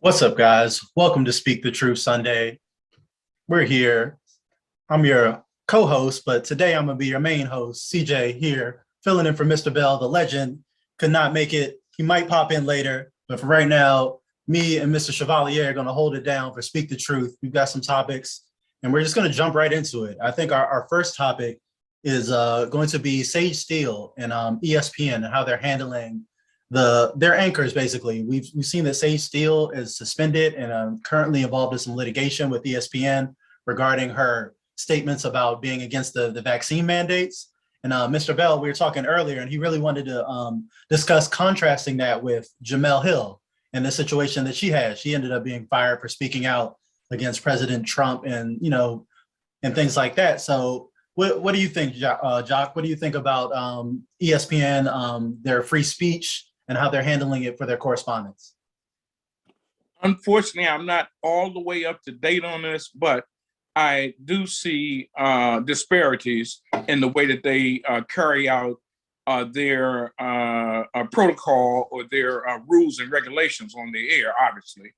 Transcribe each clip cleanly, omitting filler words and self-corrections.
What's up, guys? Welcome to Speak the Truth Sunday. We're here. I'm your co-host, but today I'm gonna be your main host, CJ here, filling in for Mr. Bell, the legend. Could not make it. He might pop in later, but for right now, me and Mr. Chevalier are gonna hold it down for Speak the Truth. We've got some topics, and we're just gonna jump right into it. I think our first topic is going to be Sage Steele and ESPN and how they're handling their anchors. Basically, we've seen that Sage Steele is suspended and currently involved in some litigation with ESPN regarding her statements about being against the vaccine mandates. And Mr. Bell, we were talking earlier, and he really wanted to discuss contrasting that with Jemele Hill and the situation that she had. She ended up being fired for speaking out against President Trump and and things like that. So what do you think, Jock? What do you think about ESPN, their free speech, and how they're handling it for their correspondents? Unfortunately, I'm not all the way up to date on this, but I do see disparities in the way that they carry out their protocol or their rules and regulations on the air, obviously.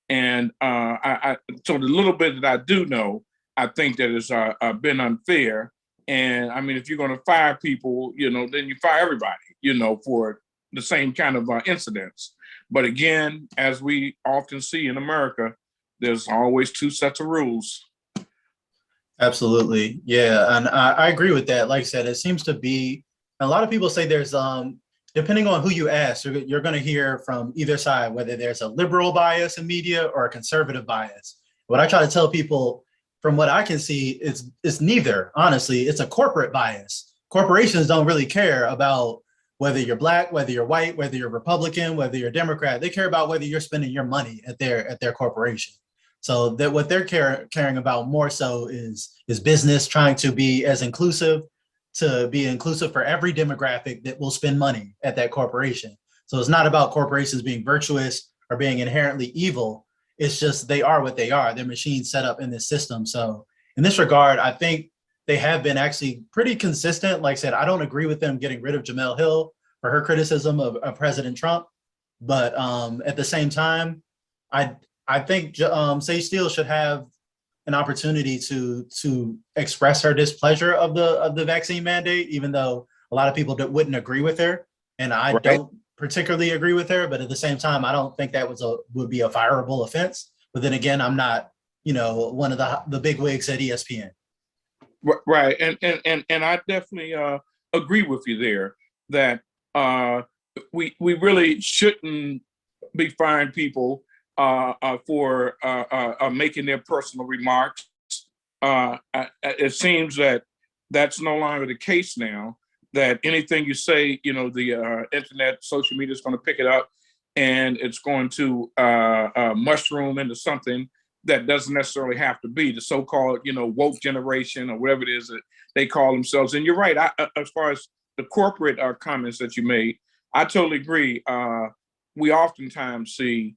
And so the little bit that I do know, I think that has been unfair. And I mean, if you're going to fire people, then you fire everybody, for the same kind of incidents. But again, as we often see in America, there's always two sets of rules. Absolutely. Yeah. And I agree with that. Like I said, it seems to be, a lot of people say there's, depending on who you ask, you're going to hear from either side, whether there's a liberal bias in media or a conservative bias. What I try to tell people, from what I can see, it's neither. Honestly, it's a corporate bias. Corporations don't really care about whether you're Black, whether you're white, whether you're Republican, whether you're Democrat. They care about whether you're spending your money at their corporation. So that what they're caring about more so is business, trying to be as inclusive, to be inclusive for every demographic that will spend money at that corporation. So it's not about corporations being virtuous or being inherently evil. It's just they are what they are. They're machines set up in this system. So in this regard, I think they have been actually pretty consistent. Like I said, I don't agree with them getting rid of Jemele Hill for her criticism of President Trump. But at the same time, I think Sage Steele should have an opportunity to express her displeasure of the vaccine mandate, even though a lot of people wouldn't agree with her. And I Right. don't particularly agree with her, but at the same time, I don't think that would be a fireable offense. But then again, I'm not, one of the big wigs at ESPN. Right. And I definitely agree with you there that we really shouldn't be firing people for making their personal remarks. It seems that that's no longer the case now, that anything you say, the internet, social media is going to pick it up and it's going to mushroom into something that doesn't necessarily have to be the so-called, woke generation or whatever it is that they call themselves. And you're right, as far as the corporate comments that you made, I totally agree. We oftentimes see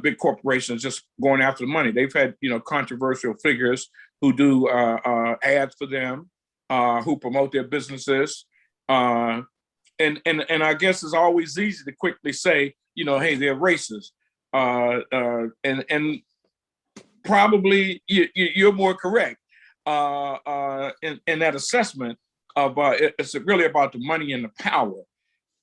big corporations just going after the money. They've had, controversial figures who do ads for them, who promote their businesses. And I guess it's always easy to quickly say, hey, they're racist. And probably you're more correct in that assessment of it's really about the money and the power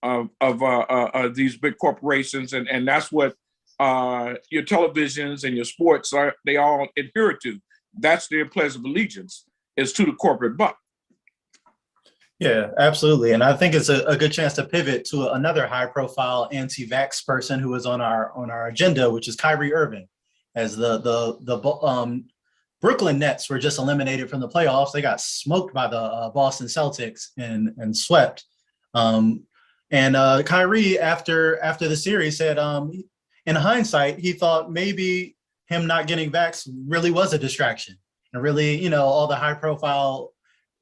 of these big corporations, and that's what your televisions and your sports they all adhere to. That's their pledge of allegiance, is to the corporate buck. Yeah, absolutely. And I think it's a good chance to pivot to another high profile anti-vax person who is on our agenda, which is Kyrie Irving. As the Brooklyn Nets were just eliminated from the playoffs. They got smoked by the Boston Celtics and swept. And Kyrie, after the series, said in hindsight, he thought maybe him not getting vaxxed really was a distraction. And really, all the high profile,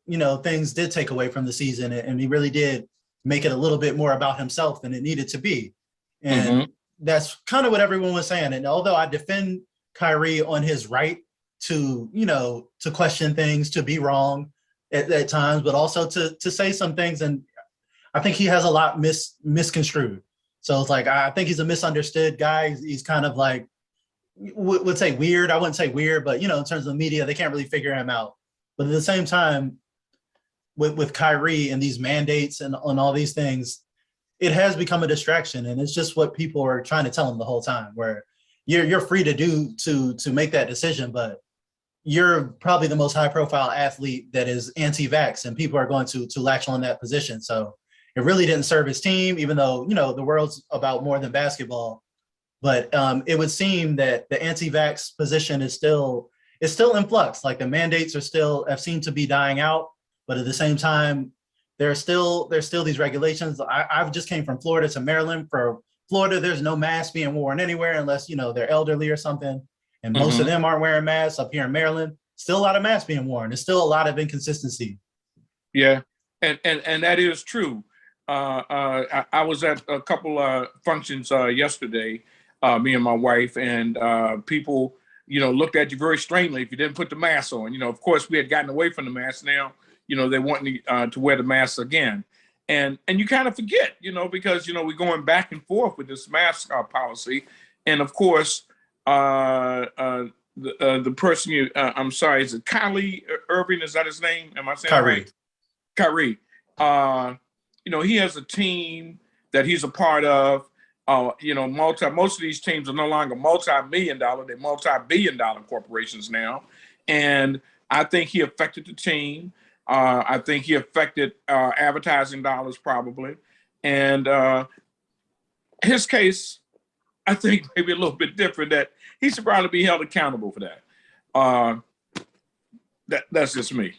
things did take away from the season. And he really did make it a little bit more about himself than it needed to be. And that's kind of what everyone was saying. And although I defend Kyrie on his right to, to question things, to be wrong at times, but also to say some things. And I think he has a lot misconstrued. So it's like, I think he's a misunderstood guy. He's kind of like, would say weird. I wouldn't say weird, but in terms of the media, they can't really figure him out. But at the same time, with Kyrie and these mandates and on all these things, it has become a distraction, and it's just what people are trying to tell him the whole time. Where you're free to make that decision, but you're probably the most high profile athlete that is anti-vax, and people are going to latch on that position. So it really didn't serve his team, even though the world's about more than basketball. But it would seem that the anti-vax position is still in flux. Like the mandates have seemed to be dying out, but at the same time, there's still these regulations. I've just came from Florida to Maryland. For Florida, there's no mask being worn anywhere unless they're elderly or something, and most of them aren't wearing masks. Up here in Maryland, still a lot of masks being worn. There's still a lot of inconsistency. Yeah, and that is true. I was at a couple functions yesterday, me and my wife, and people, looked at you very strangely if you didn't put the mask on. Of course, we had gotten away from the mask. Now, they want to wear the mask again, and you kind of forget, because we're going back and forth with this mask policy, and of course, the person I'm sorry, is it Kyrie Irving? Is that his name? Am I saying Kyrie. Kyrie. He has a team that he's a part of. Most of these teams are no longer multi-million dollar, they're multi-billion dollar corporations now. And I think he affected the team. I think he affected advertising dollars probably. And his case, I think maybe a little bit different, that he should probably be held accountable for that. That's just me.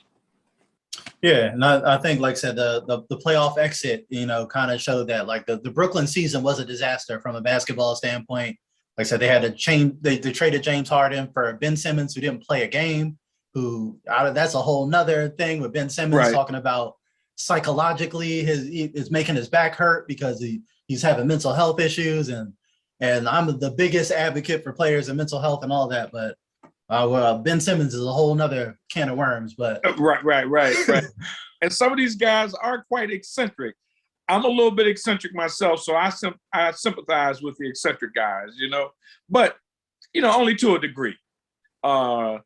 Yeah, and I think, like I said, the playoff exit, kind of showed that like the Brooklyn season was a disaster from a basketball standpoint. Like I said, they had to change. They traded James Harden for Ben Simmons, who didn't play a game. That's a whole nother thing with Ben Simmons talking about psychologically is making his back hurt because he's having mental health issues, and I'm the biggest advocate for players and mental health and all that, but. Ben Simmons is a whole nother can of worms, but right. And some of these guys are quite eccentric. I'm a little bit eccentric myself, so I sympathize with the eccentric guys, but only to a degree. I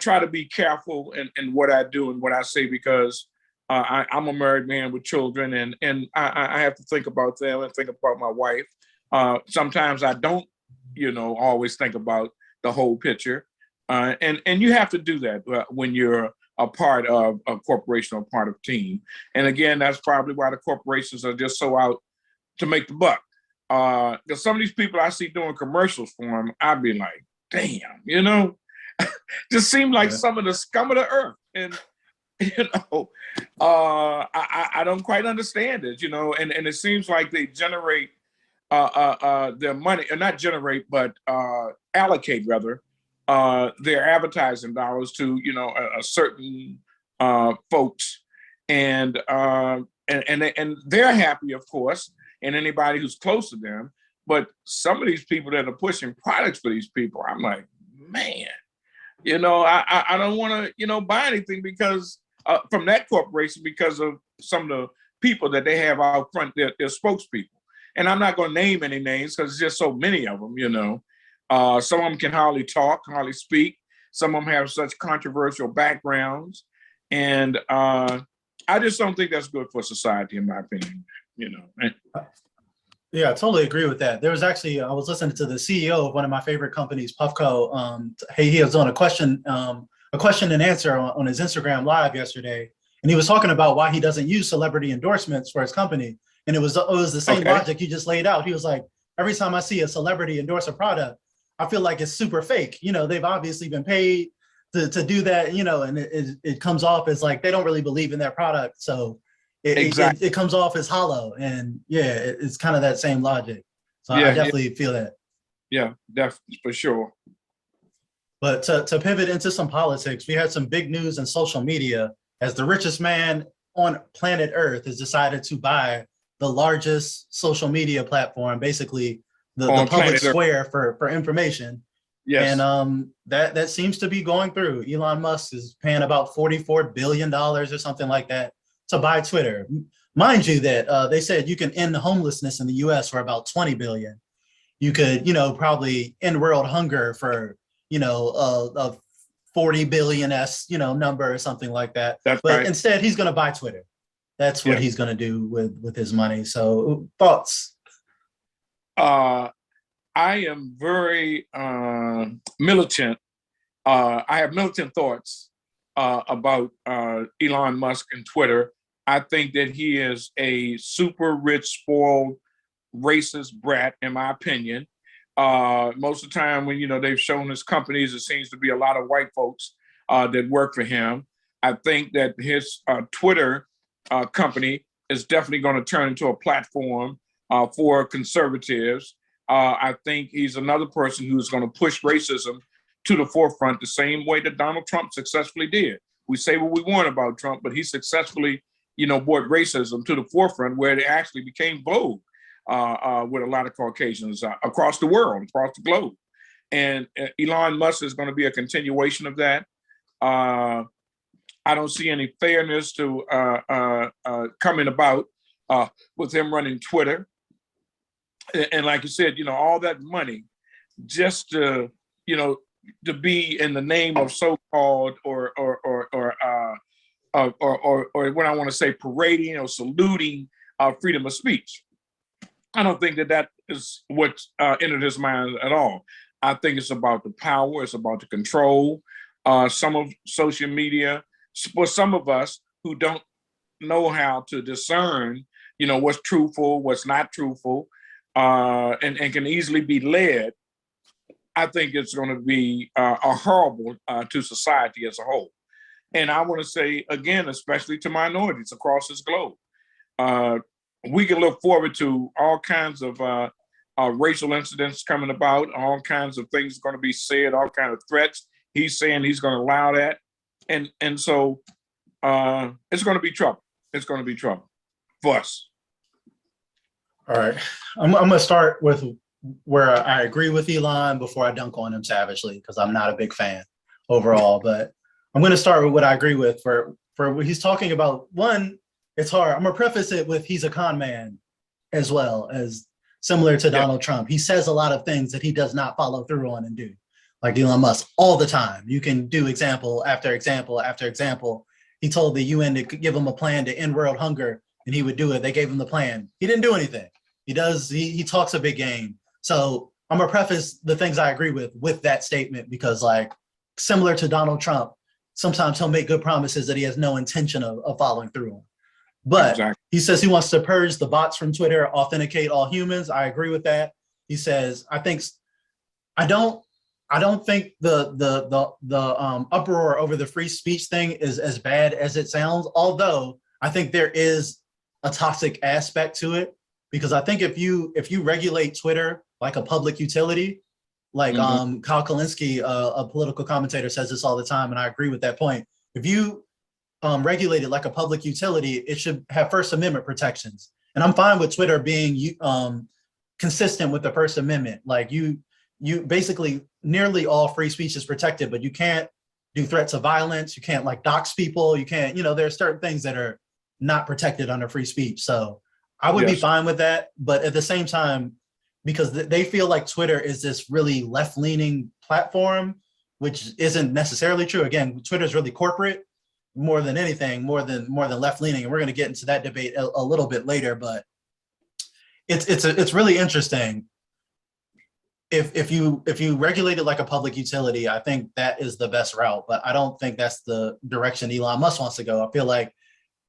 try to be careful in what I do and what I say because I'm a married man with children, and I have to think about them and think about my wife. Sometimes I don't always think about the whole picture. And you have to do that when you're a part of a corporation or part of a team. And again, that's probably why the corporations are just so out to make the buck. Because some of these people I see doing commercials for them, I'd be like, damn, just seem like some of the scum of the earth. And, I don't quite understand it, and it seems like they generate their money, or not generate, but allocate rather their advertising dollars to a certain folks, and they're happy, of course, and anybody who's close to them. But some of these people that are pushing products for these people, I'm like, man, I don't want to buy anything because from that corporation because of some of the people that they have out front, their spokespeople. And I'm not going to name any names because there's just so many of them, Some of them can hardly talk, hardly speak. Some of them have such controversial backgrounds. And I just don't think that's good for society, in my opinion, Yeah, I totally agree with that. There was actually, I was listening to the CEO of one of my favorite companies, Puffco. He was on a question and answer on his Instagram Live yesterday. And he was talking about why he doesn't use celebrity endorsements for his company. And it was the same logic you just laid out. He was like, every time I see a celebrity endorse a product, I feel like it's super fake. They've obviously been paid to do that, and it comes off as like they don't really believe in their product. So it comes off as hollow. And it's kind of that same logic. So I definitely feel that. Yeah, definitely, for sure. But to pivot into some politics, we had some big news in social media as the richest man on planet Earth has decided to buy the largest social media platform, basically the public square for information. Yes. And that seems to be going through. Elon Musk is paying about $44 billion or something like that to buy Twitter. Mind you that they said you can end homelessness in the US for about $20 billion. you could, probably end world hunger for, a 40 billion number or something like that. That's But right. instead, he's going to buy Twitter. That's what Yeah. he's going to do with his money. So thoughts? I am very militant. I have militant thoughts about Elon Musk and Twitter. I think that he is a super rich, spoiled, racist brat, in my opinion. Most of the time when, they've shown his companies, it seems to be a lot of white folks that work for him. I think that his Twitter company is definitely going to turn into a platform for conservatives. I think he's another person who's going to push racism to the forefront the same way that Donald Trump successfully did. We say what we want about Trump, but he successfully, brought racism to the forefront where it actually became vogue with a lot of Caucasians across the world, across the globe. And Elon Musk is going to be a continuation of that. I don't see any fairness to coming about with him running Twitter. And like you said, all that money just to, to be in the name of so-called or what I want to say, parading or saluting freedom of speech. I don't think that is what entered his mind at all. I think it's about the power. It's about the control. Some of social media, for some of us who don't know how to discern, what's truthful, what's not truthful, and can easily be led, I think it's going to be a horrible to society as a whole. And I want to say, again, especially to minorities across this globe, we can look forward to all kinds of racial incidents coming about, all kinds of things going to be said, all kinds of threats. He's saying he's going to allow that. And so it's going to be trouble. It's going to be trouble for us. All right. I'm going to start with where I agree with Elon before I dunk on him savagely, because I'm not a big fan overall. But I'm going to start with what I agree with for what he's talking about. One, it's hard. I'm going to preface it with he's a con man as well, as similar to Donald Trump. He says a lot of things that he does not follow through on and do, like Elon Musk, all the time. You can do example after example after example. He told the UN to give him a plan to end world hunger, and he would do it. They gave him the plan. He didn't do anything. He talks a big game. So I'm gonna preface the things I agree with that statement, because like similar to Donald Trump, sometimes he'll make good promises that he has no intention of following through on. But exactly. He says he wants to purge the bots from Twitter, authenticate all humans. I agree with that. He says, I don't think the uproar over the free speech thing is as bad as it sounds, although I think there is a toxic aspect to it, because I think if you regulate Twitter like a public utility, like Kyle Kalinske, a political commentator, says this all the time, and I agree with that point. If you regulate it like a public utility, it should have First Amendment protections. And I'm fine with Twitter being consistent with the First Amendment. Like you basically, nearly all free speech is protected, but you can't do threats of violence. You can't like dox people. You can't, there are certain things that are not protected under free speech. So I would be fine with that. But at the same time, because they feel like Twitter is this really left-leaning platform, which isn't necessarily true. Again, Twitter is really corporate more than anything, more than left-leaning. And we're going to get into that debate a little bit later, but it's really interesting. If you regulate it like a public utility, I think that is the best route, but I don't think that's the direction Elon Musk wants to go. I feel like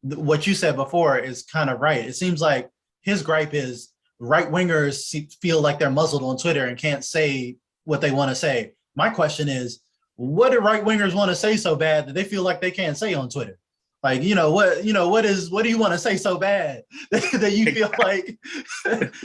what you said before is kind of right. It seems like his gripe is right-wingers feel like they're muzzled on Twitter and can't say what they want to say. My question is, what do right-wingers want to say so bad that they feel like they can't say on Twitter? Like, what do you want to say so bad that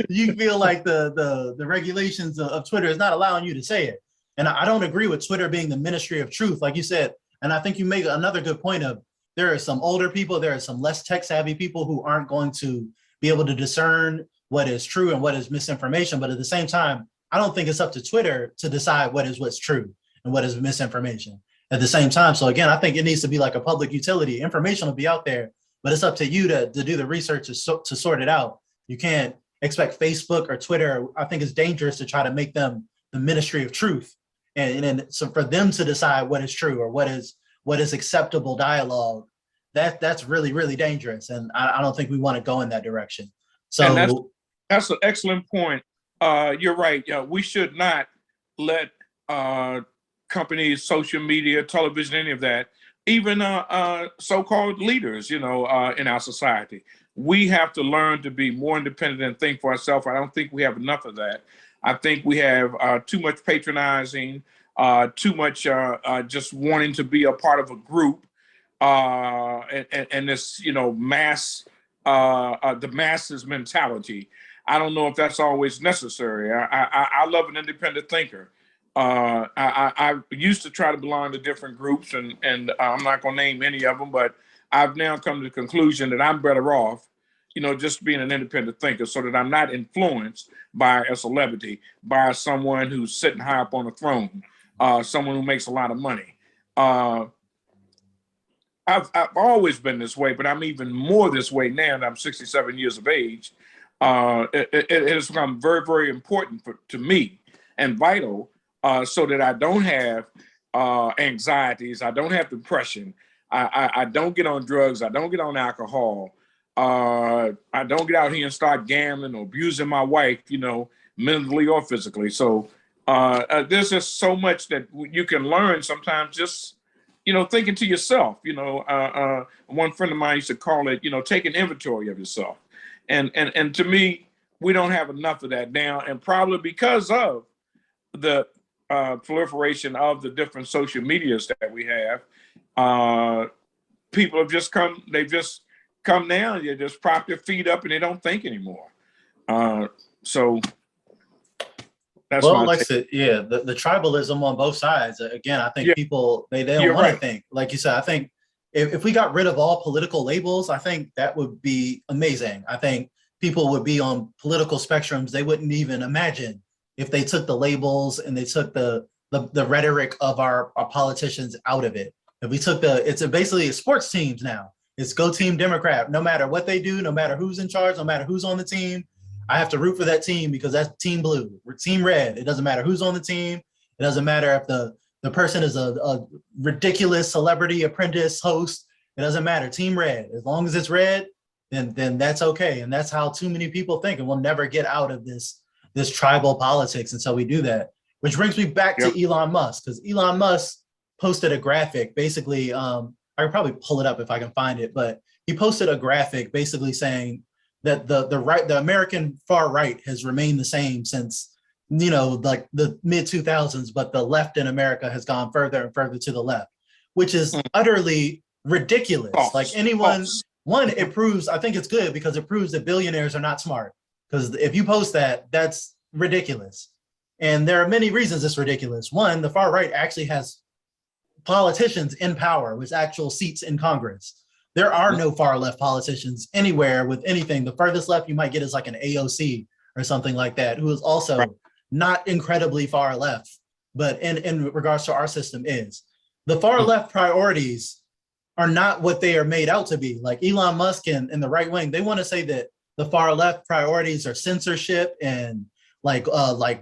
you feel like the regulations of Twitter is not allowing you to say it? And I don't agree with Twitter being the ministry of truth, like you said. And I think you make another good point of there are some older people, there are some less tech savvy people who aren't going to be able to discern what is true and what is misinformation. But at the same time, I don't think it's up to Twitter to decide what's true and what is misinformation at the same time. So again, I think it needs to be like a public utility. Information will be out there, but it's up to you to do the research to sort it out. You can't expect Facebook or Twitter. I think it's dangerous to try to make them the ministry of truth, and so for them to decide what is true or what is acceptable dialogue, that's really, really dangerous, and I don't think we want to go in that direction. And So that's an excellent point. You're right. We should not let companies, social media, television, any of that, even so-called leaders, in our society. We have to learn to be more independent and think for ourselves. I don't think we have enough of that. I think we have too much patronizing, too much just wanting to be a part of a group, and this, the masses mentality. I don't know if that's always necessary. I love an independent thinker. I used to try to belong to different groups, and I'm not going to name any of them, but I've now come to the conclusion that I'm better off, just being an independent thinker, so that I'm not influenced by a celebrity, by someone who's sitting high up on a throne, someone who makes a lot of money. I've always been this way, but I'm even more this way now that I'm 67 years of age. It has become very, very important to me and vital, so that I don't have anxieties, I don't have depression, I don't get on drugs, I don't get on alcohol, I don't get out here and start gambling or abusing my wife, mentally or physically. So there's just so much that you can learn sometimes, just thinking to yourself. One friend of mine used to call it, take an inventory of yourself. And to me, we don't have enough of that now, and probably because of the proliferation of the different social medias that we have, people have just come now, they just prop their feet up and they don't think anymore. So that's like I said, yeah, the tribalism on both sides. Again, I think people they don't want to think. Like you said, I think if we got rid of all political labels, I think that would be amazing. I think people would be on political spectrums they wouldn't even imagine if they took the labels and they took the rhetoric of our politicians out of it. If we took it's basically sports teams now. It's go team Democrat. No matter what they do, no matter who's in charge, no matter who's on the team, I have to root for that team because that's team blue. We're team red. It doesn't matter who's on the team. It doesn't matter if the person is a ridiculous celebrity apprentice host. It doesn't matter. Team red. As long as it's red, then that's okay. And that's how too many people think. And we'll never get out of this tribal politics until we do that. Which brings me back to Elon Musk, because Elon Musk posted a graphic. Basically, I can probably pull it up if I can find it, but he posted a graphic basically saying that the American far right has remained the same since, like the mid 2000s, but the left in America has gone further and further to the left, which is utterly ridiculous. Like one, it proves, I think it's good because it proves that billionaires are not smart. Because if you post that, that's ridiculous. And there are many reasons it's ridiculous. One, the far right actually has politicians in power with actual seats in Congress. There are no far left politicians anywhere with anything. The furthest left you might get is like an AOC or something like that, who is also not incredibly far left, but in regards to our system is. The far left priorities are not what they are made out to be. Like Elon Musk and the right wing, they want to say that the far left priorities are censorship and like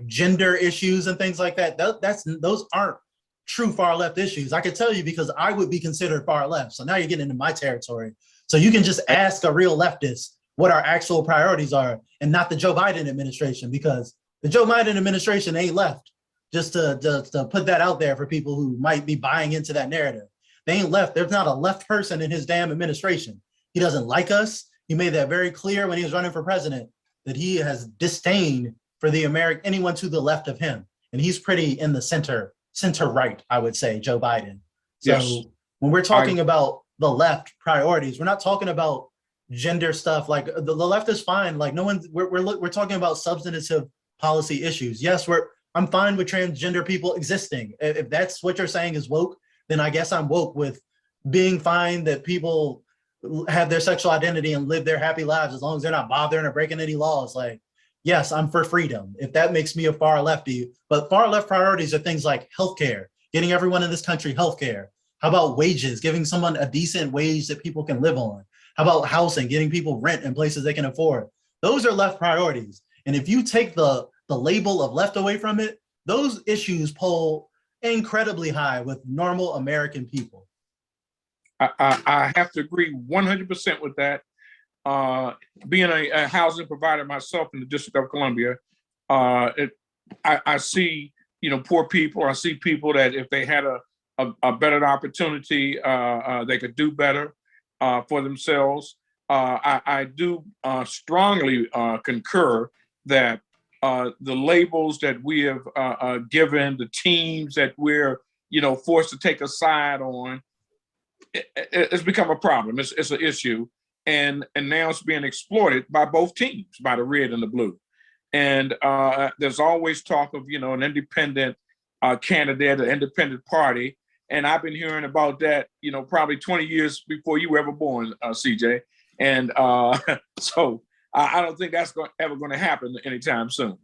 gender issues and things like that. Those aren't true far left issues. I could tell you because I would be considered far left. So now you're getting into my territory. So you can just ask a real leftist what our actual priorities are, and not the Joe Biden administration, because the Joe Biden administration ain't left. Just to put that out there for people who might be buying into that narrative. They ain't left. There's not a left person in his damn administration. He doesn't like us. He made that very clear when he was running for president, that he has disdain for anyone to the left of him. And he's pretty in the center right, I would say, Joe Biden. So when we're talking about the left priorities, we're not talking about gender stuff. Like the left is fine. Like we're talking about substantive policy issues. Yes, I'm fine with transgender people existing. If that's what you're saying is woke, then I guess I'm woke with being fine that people have their sexual identity and live their happy lives as long as they're not bothering or breaking any laws. Like, yes, I'm for freedom, if that makes me a far lefty. But far left priorities are things like healthcare, getting everyone in this country healthcare. How about wages, giving someone a decent wage that people can live on? How about housing, getting people rent in places they can afford? Those are left priorities. And if you take the label of left away from it, those issues poll incredibly high with normal American people. I have to agree 100% with that. Being a housing provider myself in the District of Columbia, I see, poor people. I see people that if they had a better opportunity, they could do better for themselves. I do strongly concur that the labels that we have given, the teams that we're, forced to take a side on, it's become a problem. It's an issue. And now it's being exploited by both teams, by the red and the blue. And there's always talk of, an independent candidate, an independent party. And I've been hearing about that, probably 20 years before you were ever born, CJ. And so I don't think that's ever going to happen anytime soon,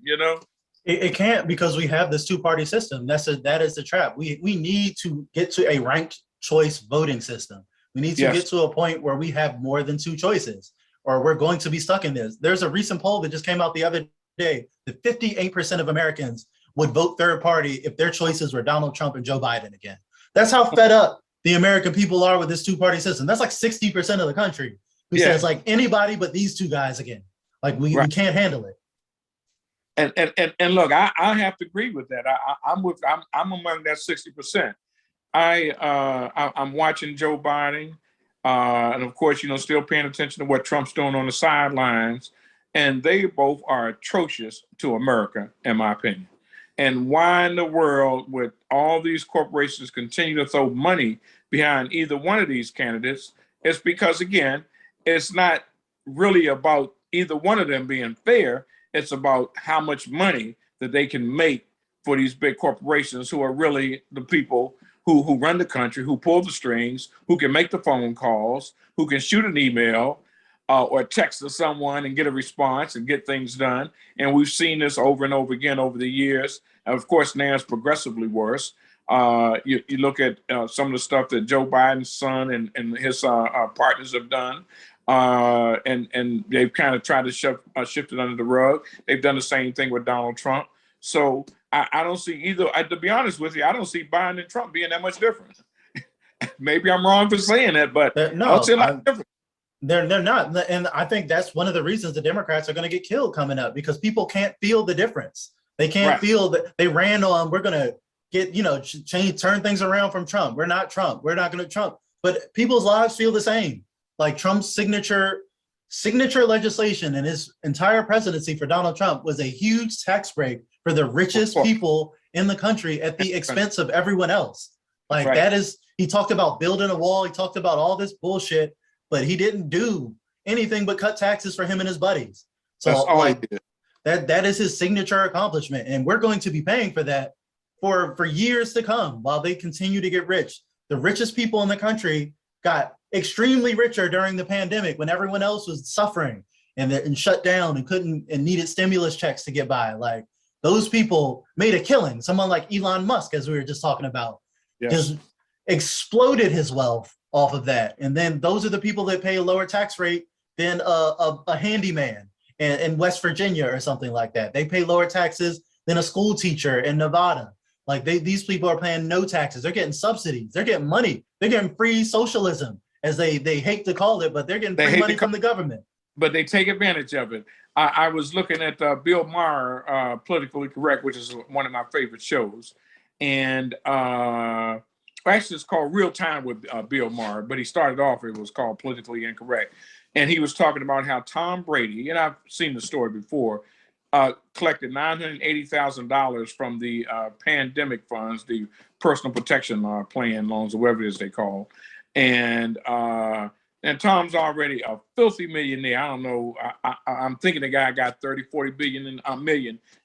It can't, because we have this two-party system. That is the trap. We need to get to a ranked choice voting system. We need to get to a point where we have more than two choices, or we're going to be stuck in this. There's a recent poll that just came out the other day that 58% of Americans would vote third party if their choices were Donald Trump and Joe Biden again. That's how fed up the American people are with this two-party system. That's like 60% of the country who says like anybody but these two guys again. Like we can't handle it. And look, I have to agree with that. I'm among that 60%. I'm watching Joe Biden, and of course, still paying attention to what Trump's doing on the sidelines, and they both are atrocious to America, in my opinion. And why in the world would all these corporations continue to throw money behind either one of these candidates? It's because, again, it's not really about either one of them being fair. It's about how much money that they can make for these big corporations, who are really the people who run the country, who pull the strings, who can make the phone calls, who can shoot an email or text to someone and get a response and get things done. And we've seen this over and over again over the years. And of course, now it's progressively worse. You look at some of the stuff that Joe Biden's son and his partners have done, and they've kind of tried to shift it under the rug. They've done the same thing with Donald Trump. So I don't see either. To be honest with you, I don't see Biden and Trump being that much different. Maybe I'm wrong for saying that, but no, I don't see a lot different. They're not. And I think that's one of the reasons the Democrats are going to get killed coming up, because people can't feel the difference. They can't feel that they ran on, we're going to get, turn things around from Trump. We're not Trump. We're not going to Trump. But people's lives feel the same. Like Trump's signature legislation and his entire presidency for Donald Trump was a huge tax break for the richest people in the country at the expense of everyone else. Like that is, he talked about building a wall. He talked about all this bullshit, but he didn't do anything but cut taxes for him and his buddies. So that's all he did. That is his signature accomplishment. And we're going to be paying for that for years to come while they continue to get rich. The richest people in the country got extremely richer during the pandemic when everyone else was suffering and shut down and needed stimulus checks to get by. Like those people made a killing. Someone like Elon Musk, as we were just talking about, just exploded his wealth off of that. And then those are the people that pay a lower tax rate than a handyman in West Virginia or something like that. They pay lower taxes than a school teacher in Nevada. Like these people are paying no taxes. They're getting subsidies. They're getting money. They're getting free socialism, as they hate to call it, but they're getting free money from the government. But they take advantage of it. I was looking at Bill Maher, Politically Correct, which is one of my favorite shows. And actually it's called Real Time with Bill Maher, but he started off, it was called Politically Incorrect. And he was talking about how Tom Brady, and I've seen the story before, collected $980,000 from the pandemic funds, the personal protection plan loans, or whatever it is they call. And Tom's already a filthy millionaire. I don't know. I'm thinking the guy got 30, 40 million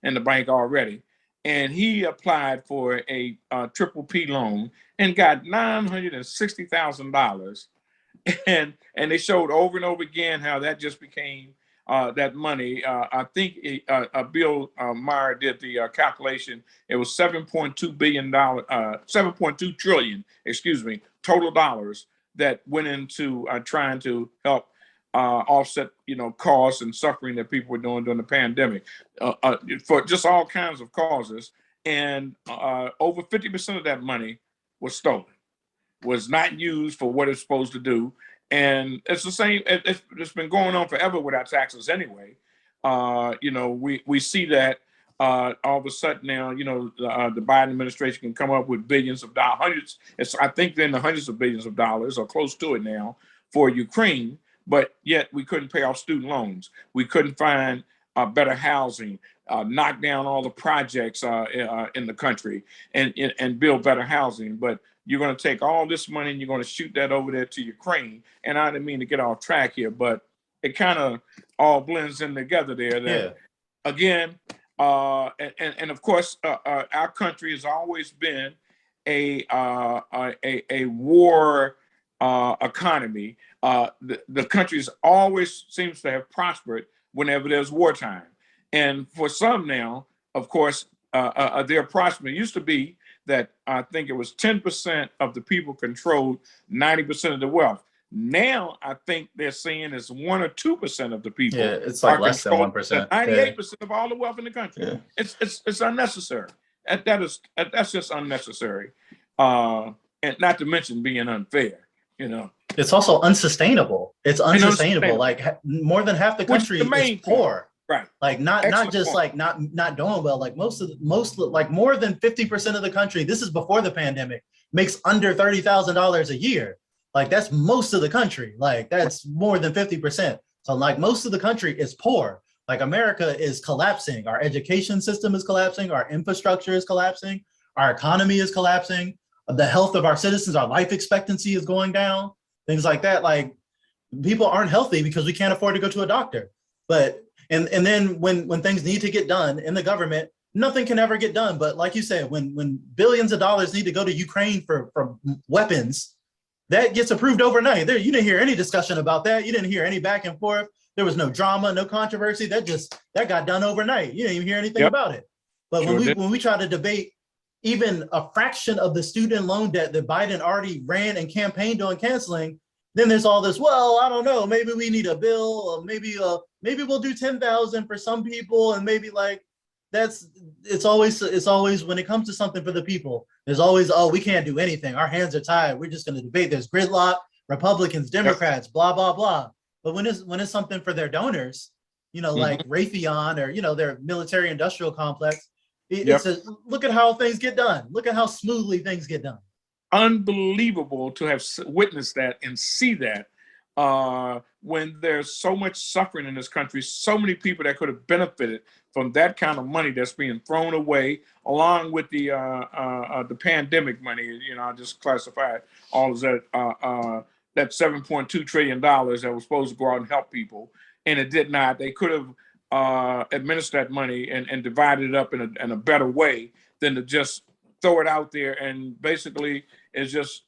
in the bank already. And he applied for a triple P loan and got $960,000. And they showed over and over again how that just became that money. I think Bill Maher did the calculation. It was $7.2 trillion, total dollars that went into trying to help offset, costs and suffering that people were doing during the pandemic, for just all kinds of causes. And over 50% of that money was stolen, was not used for what it's supposed to do. And it's the same. It's been going on forever with our taxes anyway. We see that all of a sudden now, the Biden administration can come up with billions of dollars, I think they're in the hundreds of billions of dollars or close to it now for Ukraine, but yet we couldn't pay off student loans. We couldn't find better housing, knock down all the projects in the country and build better housing. But you're going to take all this money and you're going to shoot that over there to Ukraine. And I didn't mean to get off track here, but it kind of all blends in together there. That, again, and of course, our country has always been a war economy. The country always seems to have prospered whenever there's wartime. And for some now, of course, they're prospering. It used to be that I think it was 10% of the people controlled 90% of the wealth. Now I think they're saying it's 1 or 2% of the people. Yeah, it's like less than 1%. 98% of all the wealth in the country. Yeah. It's unnecessary. That's just unnecessary. And not to mention being unfair. It's also unsustainable. It's unsustainable. Like more than half the country is poor. Right. Like not just like not doing well. Like most like more than 50% of the country, this is before the pandemic, makes under $30,000 a year. Like that's most of the country. Like that's more than 50%. So like most of the country is poor. Like America is collapsing. Our education system is collapsing. Our infrastructure is collapsing. Our economy is collapsing. The health of our citizens, our life expectancy is going down. Things like that. Like people aren't healthy because we can't afford to go to a doctor. But and then when things need to get done in the government, nothing can ever get done. But like you said, when billions of dollars need to go to Ukraine for weapons, that gets approved overnight. There, you didn't hear any discussion about that. You didn't hear any back and forth. There was no drama, no controversy. That got done overnight. You didn't even hear anything about it. But when we try to debate even a fraction of the student loan debt that Biden already ran and campaigned on canceling, then there's all this, well, I don't know, maybe we need a bill, or maybe we'll do 10,000 for some people, and maybe like it's always when it comes to something for the people, there's always, oh, we can't do anything. Our hands are tied. We're just going to debate. There's gridlock, Republicans, Democrats, blah, blah, blah. But when it's something for their donors, like Raytheon or, their military industrial complex, it says, look at how things get done. Look at how smoothly things get done. Unbelievable to have witnessed that and see that when there's so much suffering in this country, so many people that could have benefited from that kind of money that's being thrown away, along with the pandemic money. I just classified all of that that $7.2 trillion that was supposed to go out and help people, and it did not. They could have administered that money and divided it up in a better way than to just throw it out there, and basically it's just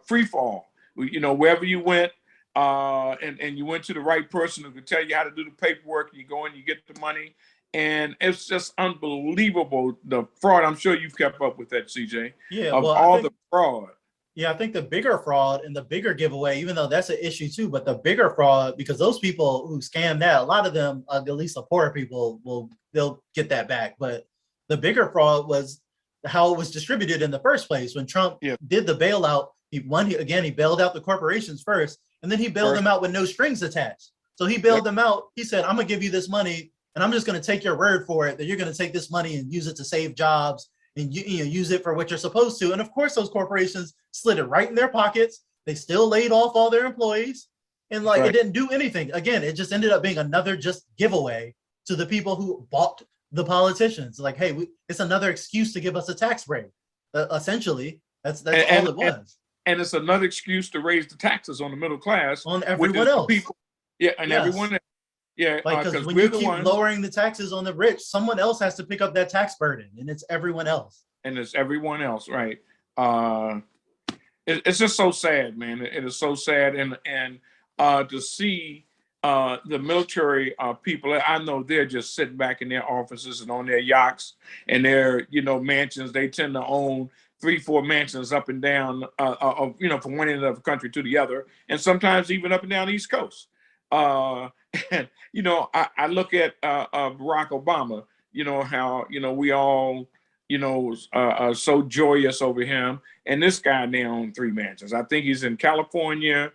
free fall. Wherever you went, and you went to the right person who could tell you how to do the paperwork, you go in, you get the money, and it's just unbelievable, the fraud. I'm sure you've kept up with that, CJ. Yeah, the fraud. Yeah, I think the bigger fraud and the bigger giveaway, even though that's an issue too, but the bigger fraud, because those people who scam that, a lot of them, at least the poorer people, they'll get that back. But the bigger fraud was how it was distributed in the first place. When Trump did the bailout, he bailed out the corporations first, and then he bailed them out with no strings attached. So he bailed them out. He said, I'm gonna give you this money, and I'm just gonna take your word for it that you're gonna take this money and use it to save jobs and use it for what you're supposed to. And of course, those corporations slid it right in their pockets. They still laid off all their employees, and it didn't do anything. Again, it just ended up being another just giveaway to the people who bought the politicians. Like, hey, it's another excuse to give us a tax break. Essentially, that's all it was. And it's another excuse to raise the taxes on the middle class, on everyone else. People, everyone else. Yeah, because when you keep lowering the taxes on the rich, someone else has to pick up that tax burden, and it's everyone else. Right? It's just so sad, man. It is so sad, and to see the military people, I know they're just sitting back in their offices and on their yachts and their mansions. They tend to own 3-4 mansions up and down, from one end of the country to the other, and sometimes even up and down the East Coast. And I look at Barack Obama. How we all are so joyous over him, and this guy now owns 3 mansions. I think he's in California,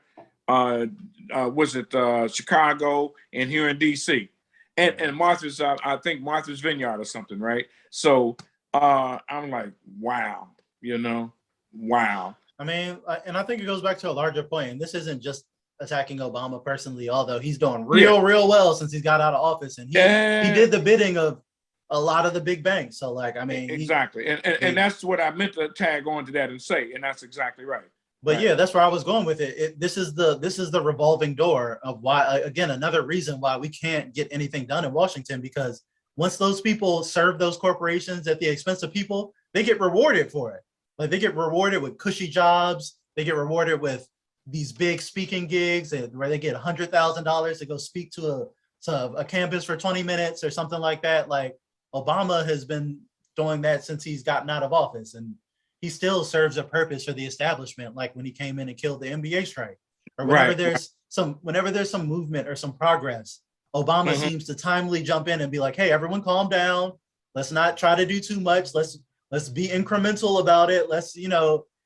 was it Chicago, and here in DC, and Martha's I think Martha's Vineyard or something, right? So I'm like, wow. Wow. I mean, and I think it goes back to a larger point. And this isn't just attacking Obama personally, although he's doing real well since he's got out of office, and he did the bidding of a lot of the big banks. So, like, I mean, exactly, and that's what I meant to tag on to that and say, and that's exactly right. But yeah, that's where I was going with it. This is the revolving door of why, again, another reason why we can't get anything done in Washington, because once those people serve those corporations at the expense of people, they get rewarded for it. Like, they get rewarded with cushy jobs. They get rewarded with these big speaking gigs where they get $100,000 to go speak to a campus for 20 minutes or something like that. Like, Obama has been doing that since he's gotten out of office, and he still serves a purpose for the establishment. Like when he came in and killed the NBA strike, or whenever there's some movement or some progress, Obama seems to timely jump in and be like, hey, everyone calm down. Let's not try to do too much. Let's be incremental about it.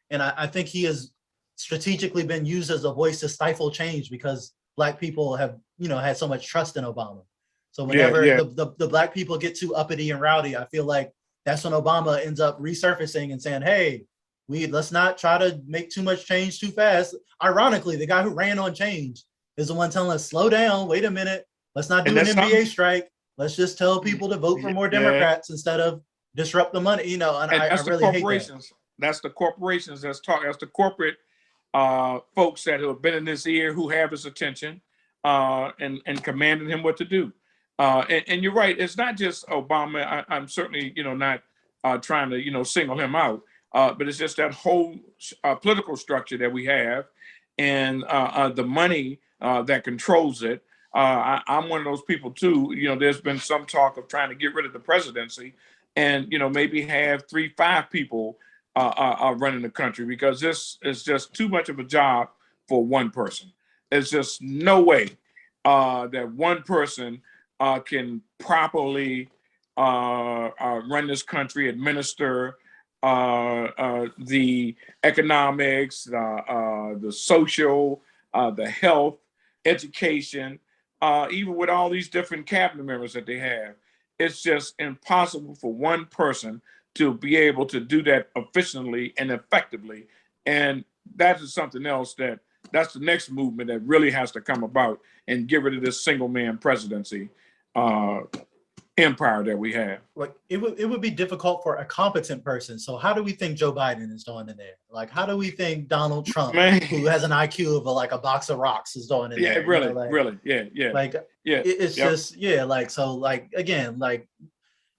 And I think he has strategically been used as a voice to stifle change because Black people have, had so much trust in Obama. So whenever the Black people get too uppity and rowdy, I feel like that's when Obama ends up resurfacing and saying, hey, let's not try to make too much change too fast. Ironically, the guy who ran on change is the one telling us, slow down, wait a minute. Let's not do an NBA strike. Let's just tell people to vote for more Democrats instead of disrupt the money, and I really hate that. That's the corporations that's talking. That's the corporate folks that have been in his ear, who have his attention, and commanding him what to do. And you're right. It's not just Obama. I'm certainly, not trying to, single him out. But it's just that whole political structure that we have, and the money that controls it. I'm one of those people too. There's been some talk of trying to get rid of the presidency, and maybe have 3-5 people are running the country, because this is just too much of a job for one person. There's just no way that one person can properly run this country, administer the economics, the social, the health, education, even with all these different cabinet members that they have. It's just impossible for one person to be able to do that efficiently and effectively. And that is something else that's the next movement that really has to come about and get rid of this single man presidency empire that we have. Like, it would be difficult for a competent person. So how do we think Joe Biden is doing in there? Like, how do we think Donald Trump, who has an IQ of a box of rocks, is doing in there? Really. It's just,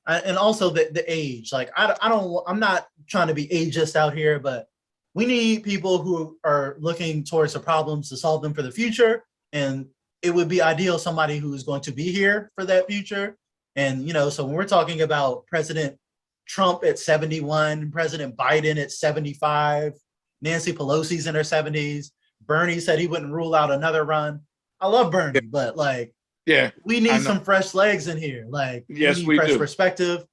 and also the age. Like, I'm not trying to be ageist out here, but we need people who are looking towards the problems to solve them for the future. And it would be ideal somebody who's going to be here for that future. And, so when we're talking about President Trump at 71, President Biden at 75, Nancy Pelosi's in her 70s, Bernie said he wouldn't rule out another run. I love Bernie, but we need some fresh legs in here. Yes, we need fresh do. Perspective.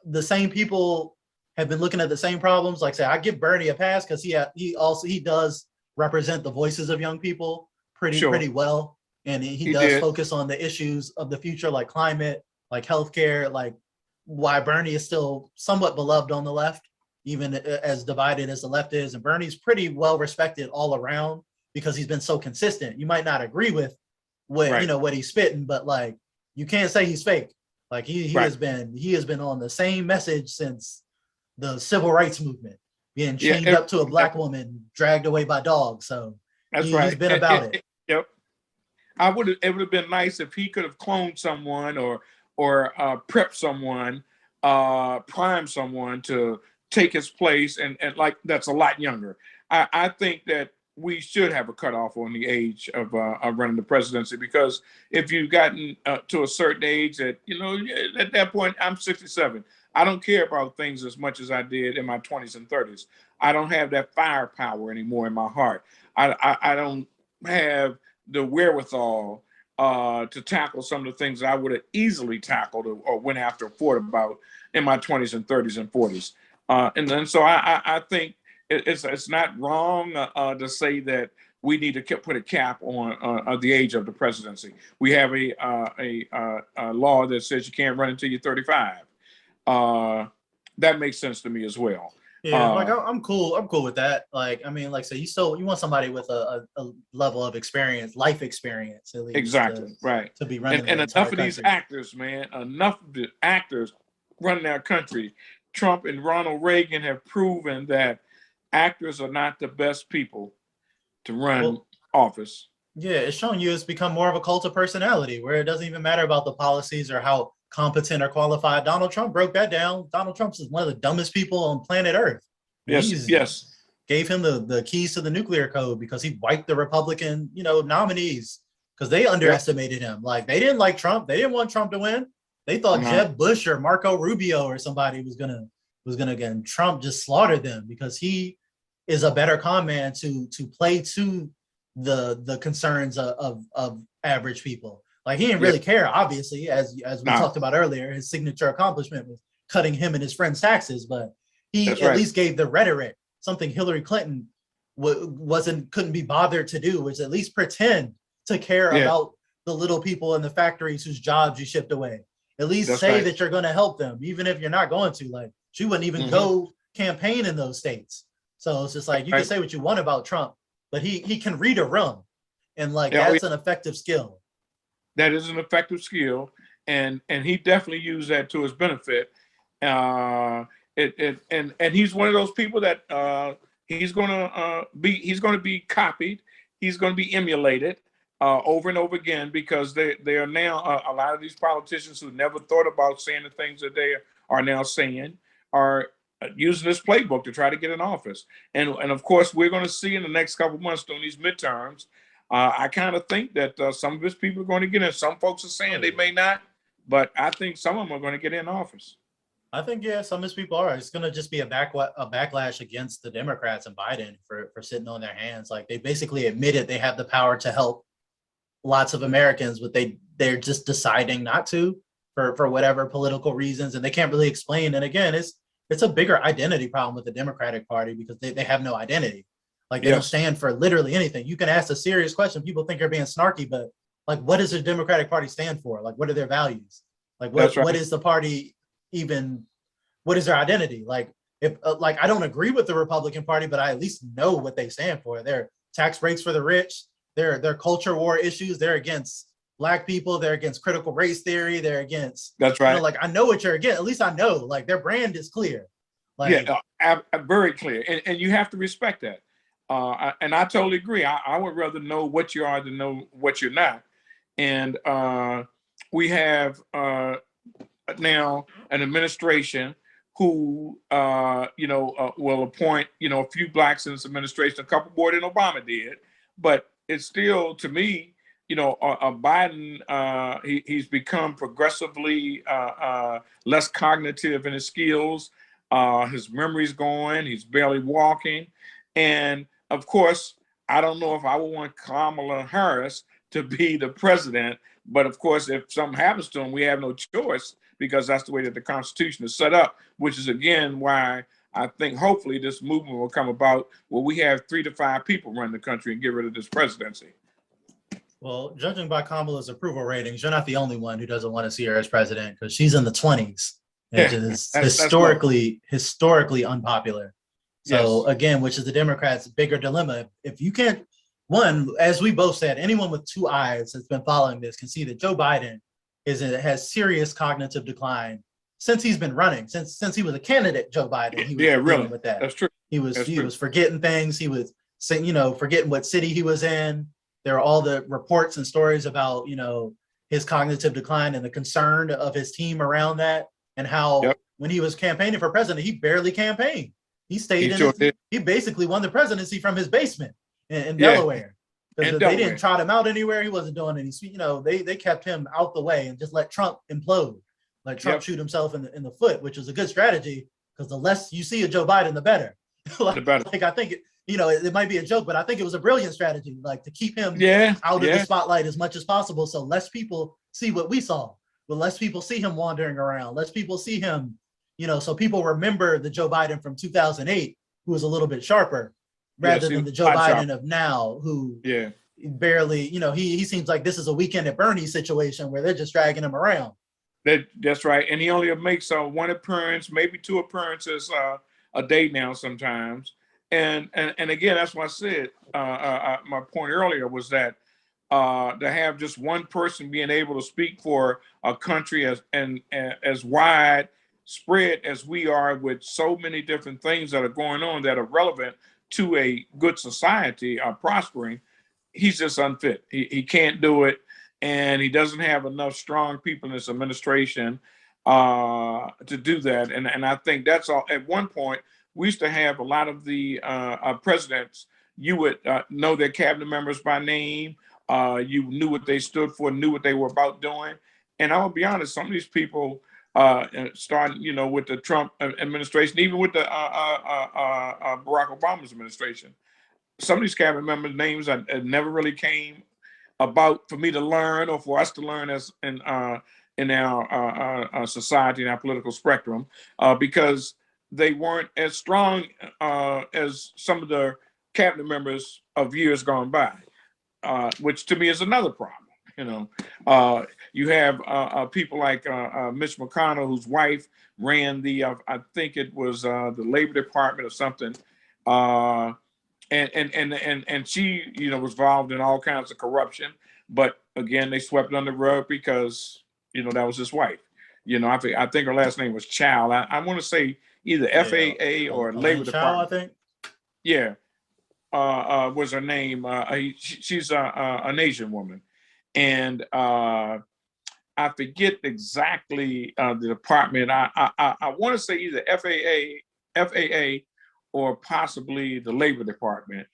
The same people have been looking at the same problems. Like, say, I give Bernie a pass because he does represent the voices of young people pretty well. And he does focus on the issues of the future, like climate, like healthcare, like why Bernie is still somewhat beloved on the left, even as divided as the left is. And Bernie's pretty well respected all around because he's been so consistent. You might not agree with what he's spitting, but you can't say he's fake. Like he has been on the same message since the civil rights movement, being chained up to a Black woman, dragged away by dogs. So he's been about it. Yep. It would have been nice if he could have cloned someone or prep someone, prime someone to take his place, and that's a lot younger. I think that we should have a cutoff on the age of running the presidency, because if you've gotten to a certain age, that at that point, I'm 67. I don't care about things as much as I did in my 20s and 30s. I don't have that firepower anymore in my heart. I don't have the wherewithal to tackle some of the things that I would have easily tackled or went after or fought about in my 20s and 30s and 40s. And then so I think it's not wrong to say that we need to put a cap on the age of the presidency. We have a law that says you can't run until you're 35. That makes sense to me as well. Yeah, like I'm cool. I'm cool with that. Like, I mean, like, so you want somebody with a level of experience, life experience, at least. Exactly, right. To be running and enough of these actors, man. Enough of the actors running our country. Trump and Ronald Reagan have proven that actors are not the best people to run office. Yeah, it's showing you it's become more of a cult of personality, where it doesn't even matter about the policies or how competent or qualified. Donald Trump broke that down. Donald Trump is one of the dumbest people on planet Earth. Yes. Gave him the keys to the nuclear code because he wiped the Republican, nominees, because they underestimated him. Like, they didn't like Trump. They didn't want Trump to win. They thought Jeb Bush or Marco Rubio or somebody was gonna get. And Trump just slaughtered them because he is a better con man to play to the concerns of average people. Like, he didn't really care, obviously, as we talked about earlier. His signature accomplishment was cutting him and his friends' taxes, but he at least gave the rhetoric, something Hillary Clinton couldn't be bothered to do, was at least pretend to care about the little people in the factories whose jobs you shipped away. At least say that you're going to help them, even if you're not going to. Like, she wouldn't even go campaign in those states. So it's just like, you can say what you want about Trump, but he can read a room, and that's an effective skill. That is an effective skill, and he definitely used that to his benefit. And he's one of those people that he's going to be copied. He's going to be emulated over and over again, because they are now a lot of these politicians who never thought about saying the things that they are now saying are using this playbook to try to get in office. And of course, we're going to see in the next couple of months during these midterms. I kind of think that some of his people are going to get in. Some folks are saying they may not, but I think some of them are going to get in office. I think, some of his people are. It's going to just be a backlash against the Democrats and Biden for sitting on their hands. Like, they basically admitted they have the power to help lots of Americans, but they're just deciding not to for whatever political reasons, and they can't really explain. And again, it's a bigger identity problem with the Democratic Party, because they have no identity. Like, they don't stand for literally anything. You can ask a serious question, people think you're being snarky, but like, what does the Democratic Party stand for? Like, what are their values? Like, what is the party even? What is their identity? Like, if I don't agree with the Republican Party, but I at least know what they stand for. They're tax breaks for the rich. They're culture war issues. They're against Black people. They're against critical race theory. They're against. That's right. Like, I know what you're against. At least I know. Like, their brand is clear. Like, very clear, and you have to respect that. And I totally agree. I would rather know what you are than know what you're not. And we have now an administration who, will appoint, a few Blacks in this administration, a couple more than Obama did. But it's still, to me, Biden, he's become progressively less cognitive in his skills. His memory's going. He's barely walking. And of course, I don't know if I would want Kamala Harris to be the president, but of course, if something happens to him, we have no choice, because that's the way that the Constitution is set up, which is, again, why I think hopefully this movement will come about where we have 3 to 5 people run the country and get rid of this presidency. Well, judging by Kamala's approval ratings, you're not the only one who doesn't want to see her as president, because she's in the 20s, which is historically unpopular. So again, which is the Democrats' bigger dilemma. If you can't, as we both said, anyone with 2 eyes that's been following this can see that Joe Biden has serious cognitive decline since he's been running. Since he was a candidate, Joe Biden, he was dealing with that. That's true. He was forgetting things. He was saying, forgetting what city he was in. There are all the reports and stories about, his cognitive decline and the concern of his team around that, and how when he was campaigning for president, he barely campaigned. He stayed he basically won the presidency from his basement. in Yeah. Delaware. Because And they didn't Delaware. trot him out anywhere. He wasn't doing any, they kept him out the way and just let Trump implode, let Trump Yep. shoot himself in the foot, which was a good strategy because the less you see of Joe Biden, the better. The better. Like I think, it might be a joke, but I think it was a brilliant strategy, like to keep him Yeah. out of Yeah. the spotlight as much as possible. So less people see what we saw, but less people see him wandering around. Less people see him, so people remember the Joe Biden from 2008, who was a little bit sharper, rather Yes, he than was the Joe a lot Biden sharper. of now, who Yeah. barely, he seems like this is a Weekend at Bernie's situation where they're just dragging him around. That's right. And he only makes one appearance, maybe two appearances a day now sometimes. And again, that's why I said my point earlier was that to have just one person being able to speak for a country as wide spread as we are, with so many different things that are going on that are relevant to a good society prospering, he's just unfit. He can't do it, and he doesn't have enough strong people in his administration to do that. And I think that's all. At one point, we used to have a lot of the presidents. You would know their cabinet members by name. You knew what they stood for, knew what they were about doing. And I will be honest, some of these people, starting, with the Trump administration, even with the Barack Obama's administration, some of these cabinet members' names I never really came about for me to learn, or for us to learn as in our society and our political spectrum, because they weren't as strong as some of the cabinet members of years gone by, which to me is another problem. You have people like Mitch McConnell, whose wife ran I think it was the Labor Department or something. And she, was involved in all kinds of corruption, but again, they swept it under the rug because, that was his wife. I think her last name was Chow. I want to say either FAA or Labor Chow, I Department. think. Yeah, was her name. She's an Asian woman, and I forget exactly the department. I want to say either FAA, or possibly the Labor Department.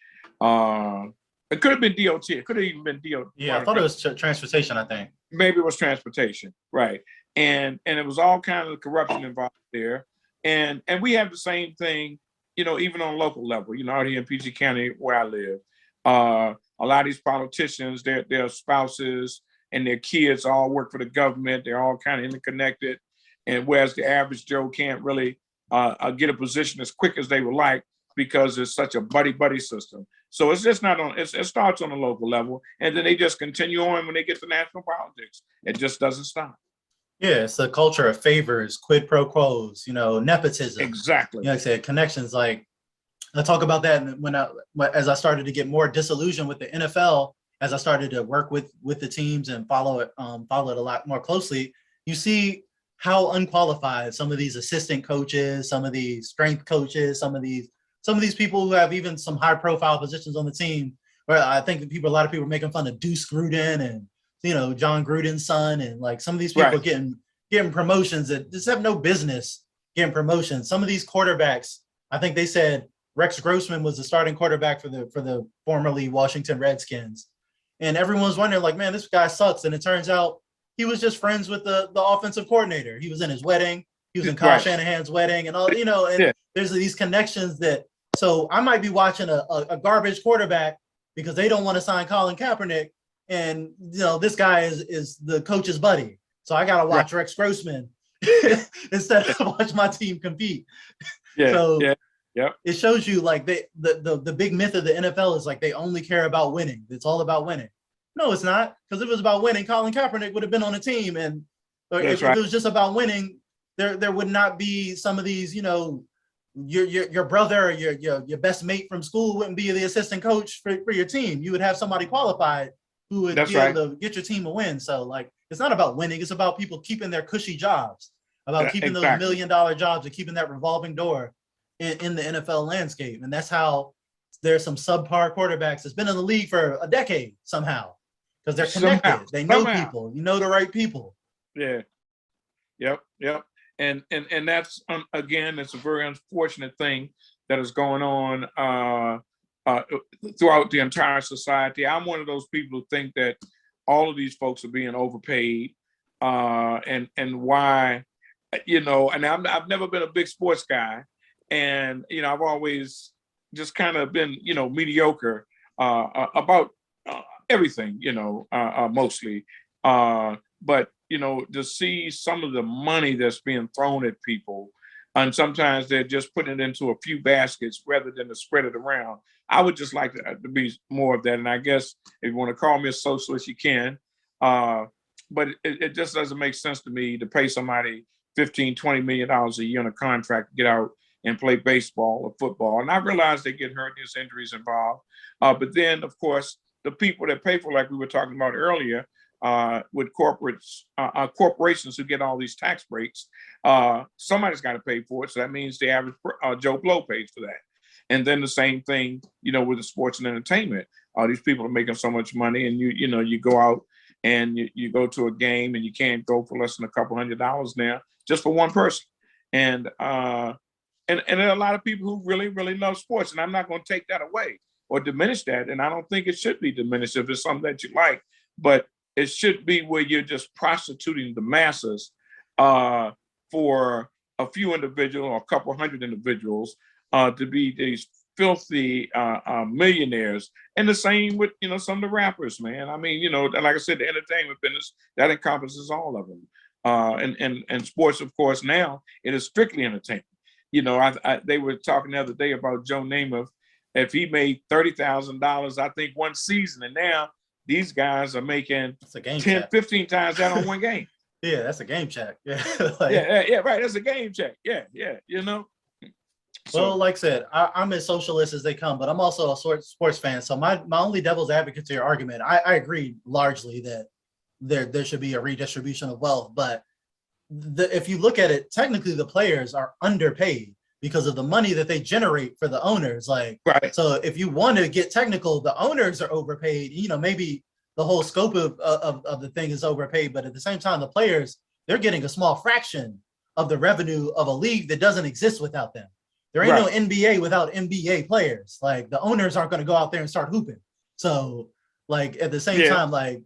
It could have been DOT. It could have even been DOT. Yeah, I thought it was transportation, I think. Maybe it was transportation, right? And it was all kinds of corruption involved there. And we have the same thing, even on local level. Out here in PG County where I live, a lot of these politicians, their spouses and their kids all work for the government. They're all kind of interconnected, and whereas the average Joe can't really get a position as quick as they would like, because it's such a buddy system. So it's just not on. It starts on a local level, and then they just continue on when they get to national politics. It just doesn't stop. Yeah, it's a culture of favors, quid pro quos, nepotism. Exactly. Like I said, connections. Like I talk about that as I started to get more disillusioned with the NFL, as I started to work with the teams and follow it a lot more closely. You see how unqualified some of these assistant coaches, some of these strength coaches, some of these people who have even some high profile positions on the team, where I think a lot of people are making fun of Deuce Gruden and, John Gruden's son, and like some of these people getting promotions that just have no business getting promotions. Some of these quarterbacks, I think they said Rex Grossman was the starting quarterback for the formerly Washington Redskins. And everyone's wondering, like, man, this guy sucks. And it turns out he was just friends with the offensive coordinator. He was in his wedding. He was in Kyle Shanahan's wedding, and all, and there's these connections that, so I might be watching a garbage quarterback because they don't want to sign Colin Kaepernick. And, this guy is the coach's buddy. So I got to watch Rex Grossman instead of watch my team compete. Yeah. So yeah. It shows you, like, the big myth of the NFL is like they only care about winning. It's all about winning. No, it's not. Because if it was about winning, Colin Kaepernick would have been on the team. And if it was just about winning, there would not be some of these, your brother or your best mate from school wouldn't be the assistant coach for your team. You would have somebody qualified who would be able to get your team a win. So, like, it's not about winning. It's about people keeping their cushy jobs, about keeping those $1 million jobs, and keeping that revolving door in the NFL landscape. And that's how there's some subpar quarterbacks that's been in the league for a decade somehow, because they're connected. They know people. The right people. Yeah. Yep. And that's again, it's a very unfortunate thing that is going on throughout the entire society. I'm one of those people who think that all of these folks are being overpaid, and why, and I've never been a big sports guy, and I've always just kind of been mediocre about everything, mostly. But to see some of the money that's being thrown at people, and sometimes they're just putting it into a few baskets rather than to spread it around. I would just like to be more of that. And I guess if you want to call me a socialist, you can. But it just doesn't make sense to me to pay somebody $15-20 million a year on a contract to get out and play baseball or football. And I realize they get hurt, there's injuries involved. But then, of course, the people that pay for, like we were talking about earlier, with corporations who get all these tax breaks, somebody's got to pay for it. So that means the average Joe Blow pays for that. And then the same thing, with the sports and entertainment. These people are making so much money, and you go out and you go to a game and you can't go for less than a couple $100 now just for one person. And there are a lot of people who really, really love sports, and I'm not going to take that away or diminish that. And I don't think it should be diminished if it's something that you like, but it should be where you're just prostituting the masses for a few individuals or a couple hundred individuals to be these filthy millionaires. And the same with, some of the rappers, man. I mean, like I said, the entertainment business, that encompasses all of them. And sports, of course, now it is strictly entertainment. They were talking the other day about Joe Namath. If he made $30,000, I think, one season, and now these guys are making 10, 15 times that on one game. Yeah, that's a game check. Yeah. Yeah, right. That's a game check. Yeah. Well, like I said, I'm as socialist as they come, but I'm also a sports fan. So my only devil's advocate to your argument, I agree largely that there should be a redistribution of wealth. But if you look at it, technically the players are underpaid because of the money that they generate for the owners. Right. So if you want to get technical, the owners are overpaid. Maybe the whole scope of the thing is overpaid, but at the same time, the players, they're getting a small fraction of the revenue of a league that doesn't exist without them. There ain't no NBA without NBA players. Like, the owners aren't going to go out there and start hooping. So, like, at the same time, like,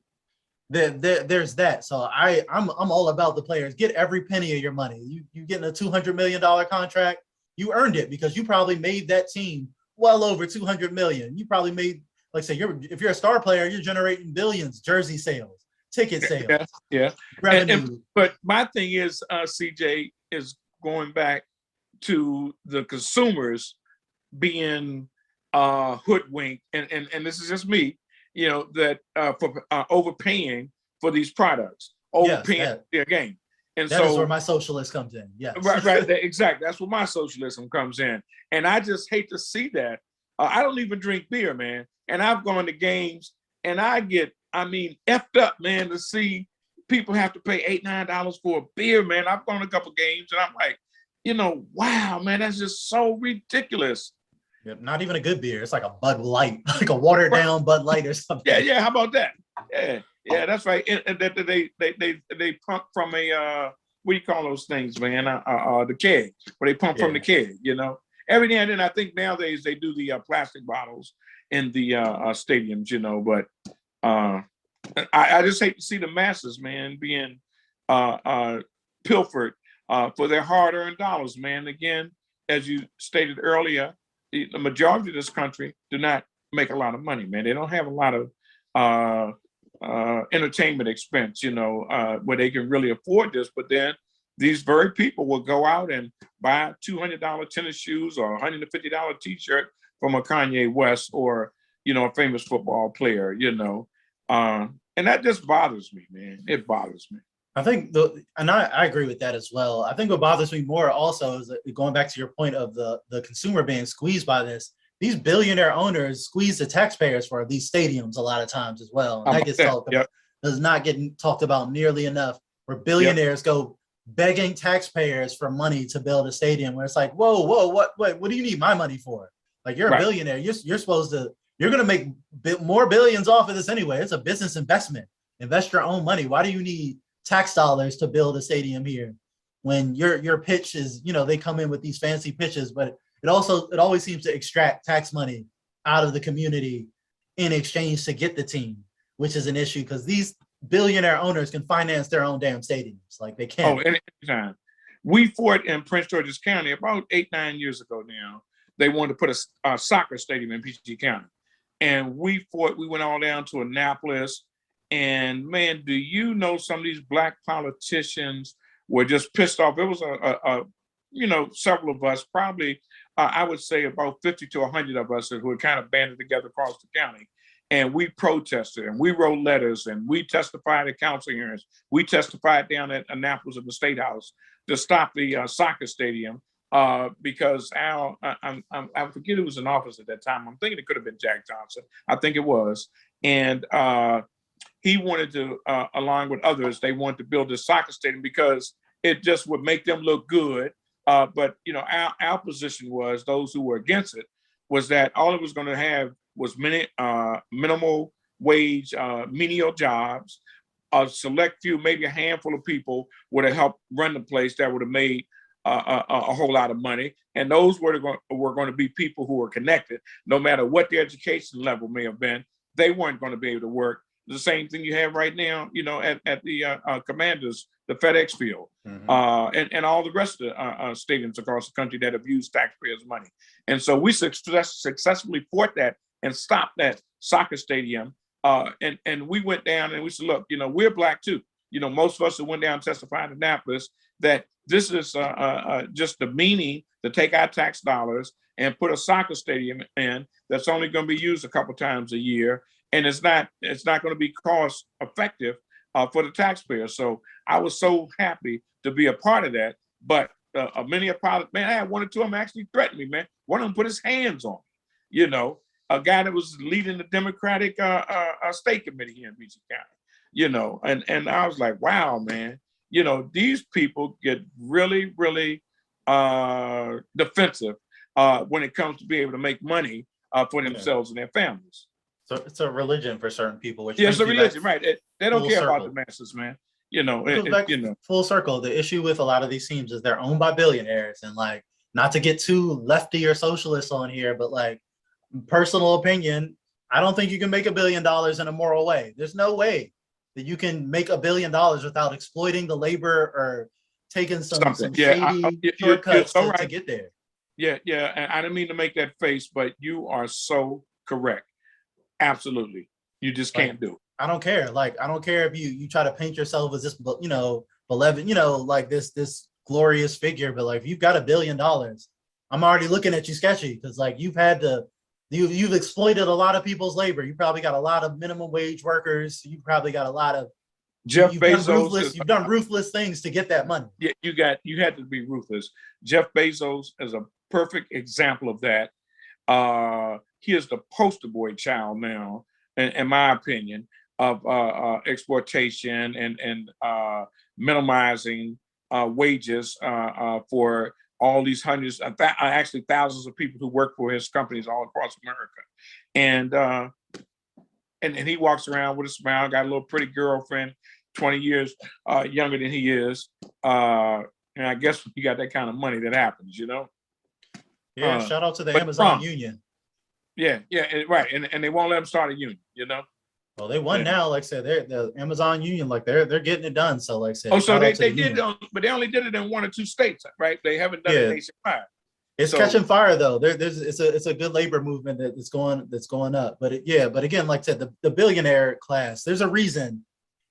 there's that. So I'm all about the players. Get every penny of your money. You getting a $200 million contract, you earned it because you probably made that team well over 200 million. You probably made, like, say, if you're a star player, you're generating billions, jersey sales, ticket sales, revenue. But my thing is, CJ, is going back to the consumers being hoodwinked, and this is just me, that for overpaying for these products, overpaying their game. And that is where my socialist comes in. Yes. Right. Exactly. That's where my socialism comes in. And I just hate to see that. I don't even drink beer, man. And I've gone to games and I get, effed up, man, to see people have to pay $8-9 for a beer, man. I've gone to a couple games and I'm like, wow, man, that's just so ridiculous. Yeah, not even a good beer. It's like a Bud Light, like a watered down Bud Light or something. Yeah. How about that? Yeah, that's right. And they pump from a what do you call those things, man? The keg, where they pump from the keg. Every now and then, I think nowadays they do the plastic bottles in the stadiums. But I just hate to see the masses, man, being pilfered for their hard-earned dollars, man. Again, as you stated earlier, the majority of this country do not make a lot of money, man. They don't have a lot of entertainment expense, where they can really afford this. But then these very people will go out and buy $200 tennis shoes or $150 t-shirt from a Kanye West or, a famous football player, and that just bothers me, man. It bothers me. I think I agree with that as well. I think what bothers me more also is going back to your point of the consumer being squeezed by this. These billionaire owners squeeze the taxpayers for these stadiums a lot of times as well. And that gets does not get talked about nearly enough, where billionaires go begging taxpayers for money to build a stadium, where it's like, whoa, what do you need my money for? Like, you're a billionaire. You're supposed to, you're going to make more billions off of this anyway. It's a business investment. Invest your own money. Why do you need tax dollars to build a stadium here when your pitch is, they come in with these fancy pitches, but it always seems to extract tax money out of the community in exchange to get the team, which is an issue because these billionaire owners can finance their own damn stadiums. Like they can. Oh, anytime. We fought in Prince George's County about 8-9 years ago now. They wanted to put a soccer stadium in PG County. And we fought, we went all down to Annapolis. And man, do you know some of these black politicians were just pissed off. It was several of us, probably, I would say about 50 to 100 of us who had kind of banded together across the county. And we protested and we wrote letters and we testified at council hearings. We testified down at Annapolis in the State House to stop the soccer stadium because I forget who was in office at that time. I'm thinking it could have been Jack Johnson. I think it was. And he wanted to, along with others, they wanted to build this soccer stadium because it just would make them look good. But our position was, those who were against it, was that all it was going to have was minimal wage, menial jobs. A select few, maybe a handful of people would have helped run the place that would have made a whole lot of money. And those were going to be people who were connected, no matter what their education level may have been. They weren't going to be able to work. The same thing you have right now, at the Commanders, the FedEx Field, and all the rest of the stadiums across the country that have used taxpayers' money. And so we successfully fought that and stopped that soccer stadium. And we went down and we said, look, we're black too. Most of us who went down and testified in Annapolis that this is just the meaning to take our tax dollars and put a soccer stadium in that's only going to be used a couple times a year. And it's not going to be cost effective for the taxpayer. So I was so happy to be a part of that. But many a pilot, man, I had one or two of them actually threatened me, man. One of them put his hands on me, a guy that was leading the Democratic state committee here in PG County, and I was like, wow, man, these people get really, really defensive when it comes to being able to make money for themselves and their families. So it's a religion for certain people. Which it's a religion, right? They don't care about the masses, man. Full circle. The issue with a lot of these teams is they're owned by billionaires, and like, not to get too lefty or socialist on here, but like, personal opinion, I don't think you can make $1 billion in a moral way. There's no way that you can make $1 billion without exploiting the labor or taking some shady shortcuts to get there. Yeah. And I didn't mean to make that face, but you are so correct. Absolutely. You just can't do it. I don't care. Like, I don't care if you try to paint yourself as this, beloved, like this glorious figure, but like, if you've got $1 billion, I'm already looking at you sketchy because like you've exploited a lot of people's labor. You probably got a lot of minimum wage workers. You probably got a lot of Jeff Bezos. You've done ruthless things to get that money. Yeah, you had to be ruthless. Jeff Bezos is a perfect example of that. He is the poster boy child now, in my opinion, of exploitation and minimizing wages for all these hundreds, actually thousands of people who work for his companies all across America. And he walks around with a smile, got a little pretty girlfriend, 20 years younger than he is. And I guess when you got that kind of money, that happens, Yeah, shout out to the Amazon union. Yeah, right. And they won't let them start a union, Well, they won now. Like I said, the Amazon union, like they're getting it done. So like I said, so they did, but they only did it in 1 or 2 states, right? They haven't done it nationwide. It's catching fire though. It's a good labor movement that's going up. But again, like I said, the billionaire class, there's a reason.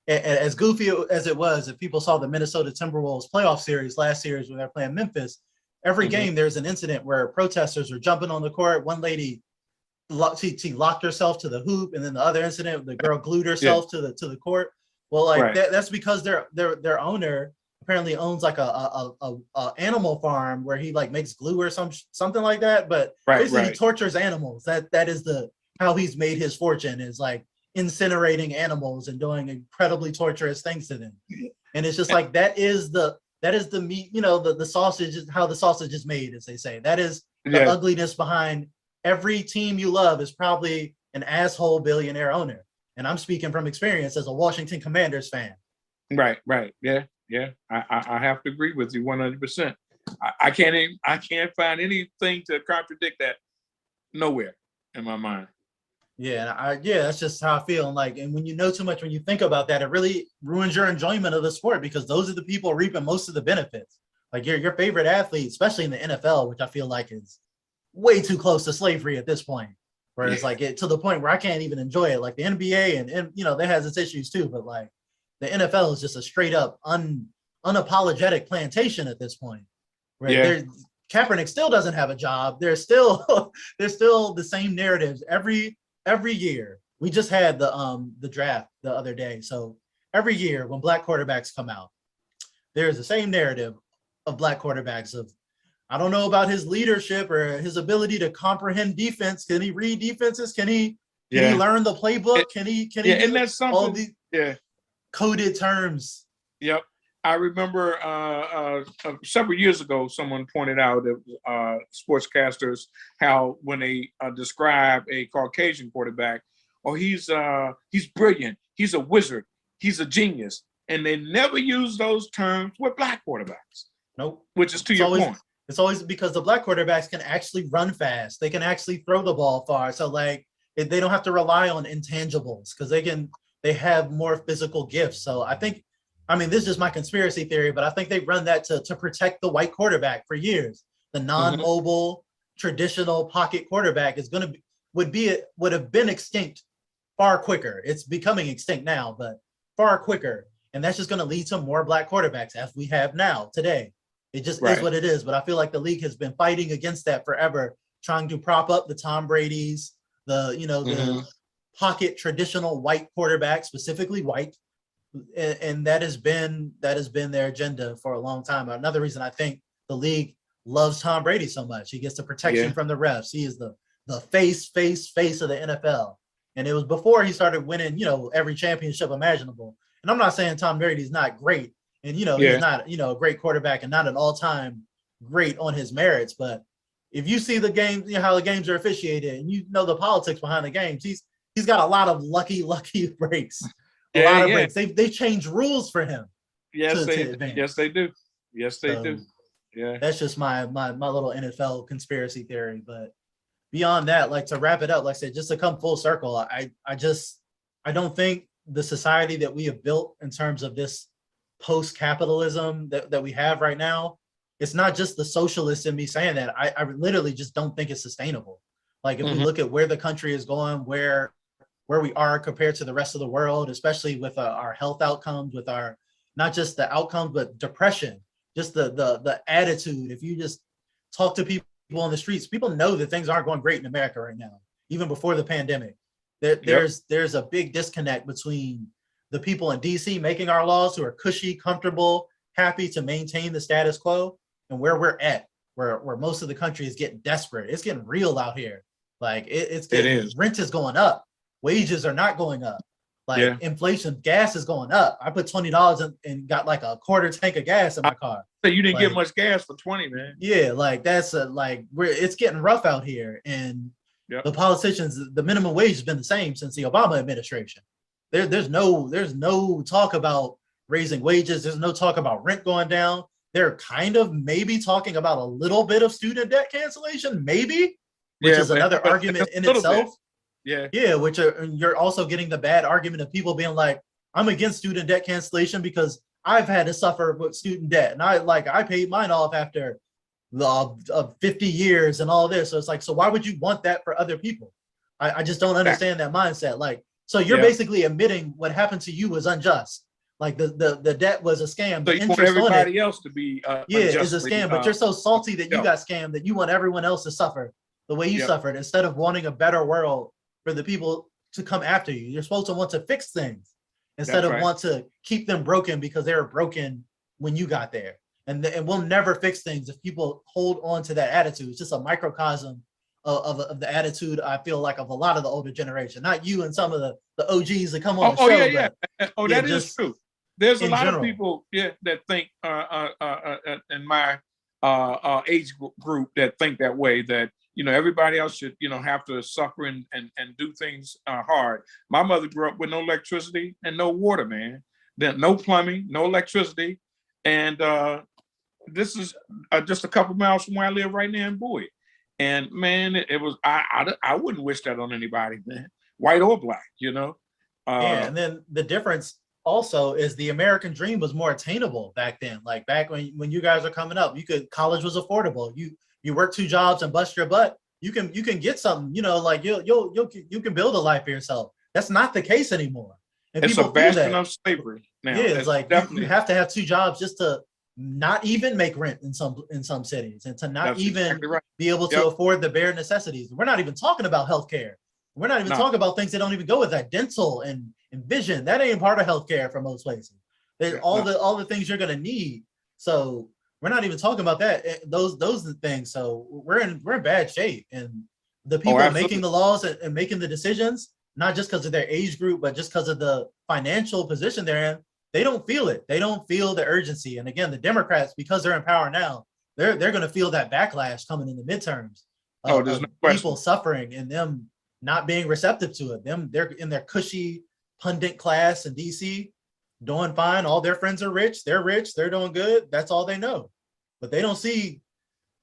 As goofy as it was, if people saw the Minnesota Timberwolves playoff series last series when they're playing Memphis, every game there's an incident where protesters are jumping on the court. One lady, she locked herself to the hoop, and then the other incident, the girl glued herself to the court. Well, like that's because their owner apparently owns like a animal farm where he like makes glue or something like that. But basically he tortures animals. That is how he's made his fortune, is like incinerating animals and doing incredibly torturous things to them. And it's just like that is the meat, the sausage is how the sausage is made, as they say. That is the ugliness behind every team you love is probably an asshole billionaire owner. And I'm speaking from experience as a Washington Commanders fan. Right. Yeah. I have to agree with you 100%. I can't find anything to contradict that nowhere. in my mind. Yeah, that's just how I feel. And like, and when you know too much, when you think about that, it really ruins your enjoyment of the sport because those are the people reaping most of the benefits. Like your favorite athlete, especially in the NFL, which I feel like is way too close to slavery at this point, where it's like to the point where I can't even enjoy it. Like the NBA and that has its issues too, but like the NFL is just a straight up unapologetic plantation at this point. Right. Yeah. Kaepernick still doesn't have a job. There's still the same narratives every year. We just had the draft the other day. So every year when black quarterbacks come out, there's the same narrative of black quarterbacks of I don't know about his leadership or his ability to comprehend defense. Can he read defenses? Can he learn the playbook? Can he and that's something all these coded terms? Yep. I remember several years ago, someone pointed out that sportscasters, how when they describe a Caucasian quarterback, he's brilliant, he's a wizard, he's a genius. And they never use those terms with black quarterbacks. Nope. Which is to your point. It's always because the black quarterbacks can actually run fast. They can actually throw the ball far. So like they don't have to rely on intangibles because they have more physical gifts. So this is just my conspiracy theory, but I think they run that to protect the white quarterback for years. The non-mobile traditional pocket quarterback would have been extinct far quicker. It's becoming extinct now, but far quicker. And that's just going to lead to more black quarterbacks as we have now today. It just is what it is. But I feel like the league has been fighting against that forever, trying to prop up the Tom Brady's, the pocket traditional white quarterback, specifically white. And that has been their agenda for a long time. Another reason I think the league loves Tom Brady so much. He gets the protection from the refs. He is the face of the NFL. And it was before he started winning, every championship imaginable. And I'm not saying Tom Brady's not great. And, he's not, a great quarterback and not an all-time great on his merits. But if you see the games, how the games are officiated and the politics behind the games, he's got a lot of lucky breaks. A lot of breaks. They change rules for him. Yes, they do. Yes, they do. Yeah. That's just my little NFL conspiracy theory. But beyond that, like to wrap it up, like I said, just to come full circle, I don't think the society that we have built in terms of this post-capitalism that we have right now, it's not just the socialists in me saying that. I literally just don't think it's sustainable. Like if we look at where the country is going, where we are compared to the rest of the world, especially with our health outcomes, with our not just the outcomes, but depression, just the attitude. If you just talk to people on the streets, people know that things aren't going great in America right now, even before the pandemic. There's a big disconnect between the people in DC making our laws who are cushy, comfortable, happy to maintain the status quo, and where we're at, where most of the country is getting desperate. It's getting real out here. Like rent is going up. Wages are not going up. Like inflation, gas is going up. I put $20 and got like a quarter tank of gas in my car. So you didn't get much gas for 20, man. Yeah, like that's it's getting rough out here. And the politicians, the minimum wage has been the same since the Obama administration. There's no talk about raising wages. There's no talk about rent going down. They're kind of maybe talking about a little bit of student debt cancellation, maybe, which is another argument in itself. Yeah, which you're also getting the bad argument of people being like, I'm against student debt cancellation because I've had to suffer with student debt. And I paid mine off after 50 years and all this. So it's like, so why would you want that for other people? I just don't understand that mindset. Like, so you're basically admitting what happened to you was unjust. Like the debt was a scam. So you want everybody else to be it's a scam, but you're so salty that you got scammed that you want everyone else to suffer the way you suffered instead of wanting a better world for the people to come after you. You're supposed to want to fix things instead of want to keep them broken because they were broken when you got there. And we'll never fix things if people hold on to that attitude. It's just a microcosm of the attitude, I feel like, of a lot of the older generation. Not you and some of the OGs that come on the show. That is true. There's a lot of people that think in my age group that think that way, that everybody else should have to suffer and do things hard. My mother grew up with no electricity and no water, man. Then no plumbing, no electricity, and this is just a couple miles from where I live right now in Bowie. And man, it was, I wouldn't wish that on anybody, man, white or black, you know? Yeah, and then the difference also is the American dream was more attainable back then. Like back when you guys are coming up, college was affordable. You work 2 jobs and bust your butt. You can get something. You know, like you can build a life for yourself. That's not the case anymore. And It's a people feel bastion that. of slavery now. Yeah, it's like you definitely, have to have 2 jobs just to not even make rent in some cities, and to not that's even exactly right. be able to Yep. afford the bare necessities. We're not even talking about healthcare. We're not even No, talking about things that don't even go with that. Dental and vision, that ain't part of healthcare for most places. There's all no. the things you're gonna need. So we're not even talking about that. Those are the things. So we're in bad shape. And the Oh, people making absolutely. the laws and making the decisions, not just because of their age group, but just because of the financial position they're in, they don't feel it. They don't feel the urgency. And again, the Democrats, because they're in power now, they're going to feel that backlash coming in the midterms Oh, there's of no people question. suffering and them not being receptive to it. They're in their cushy pundit class in DC, doing fine. All their friends are rich. They're doing good. That's all they know. But they don't see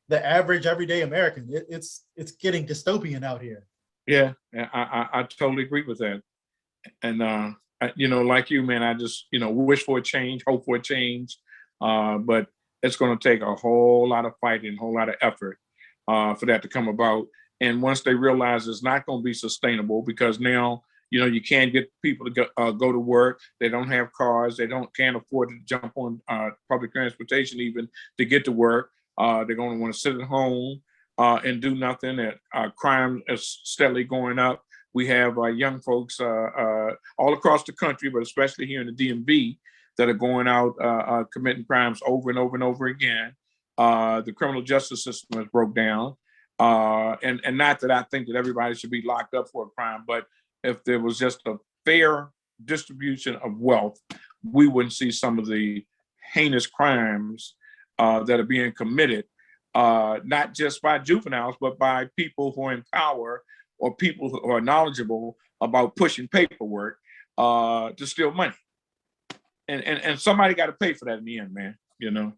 the average everyday American. It's getting dystopian out here. Yeah, I totally agree with that. And you know, like you, man, I just, you know, wish for a change, hope for a change. But it's going to take a whole lot of fighting, a whole lot of effort for that to come about. And once they realize it's not going to be sustainable, because now, you know, you can't get people to go to work. They don't have cars. They can't afford to jump on public transportation even to get to work. They're going to want to sit at home and do nothing. Crime is steadily going up. We have young folks all across the country, but especially here in the DMV, that are going out committing crimes over and over and over again. The criminal justice system has broke down. And not that I think that everybody should be locked up for a crime, but if there was just a fair distribution of wealth, we wouldn't see some of the heinous crimes that are being committed, not just by juveniles, but by people who are in power or people who are knowledgeable about pushing paperwork to steal money. And somebody got to pay for that in the end, man, you know?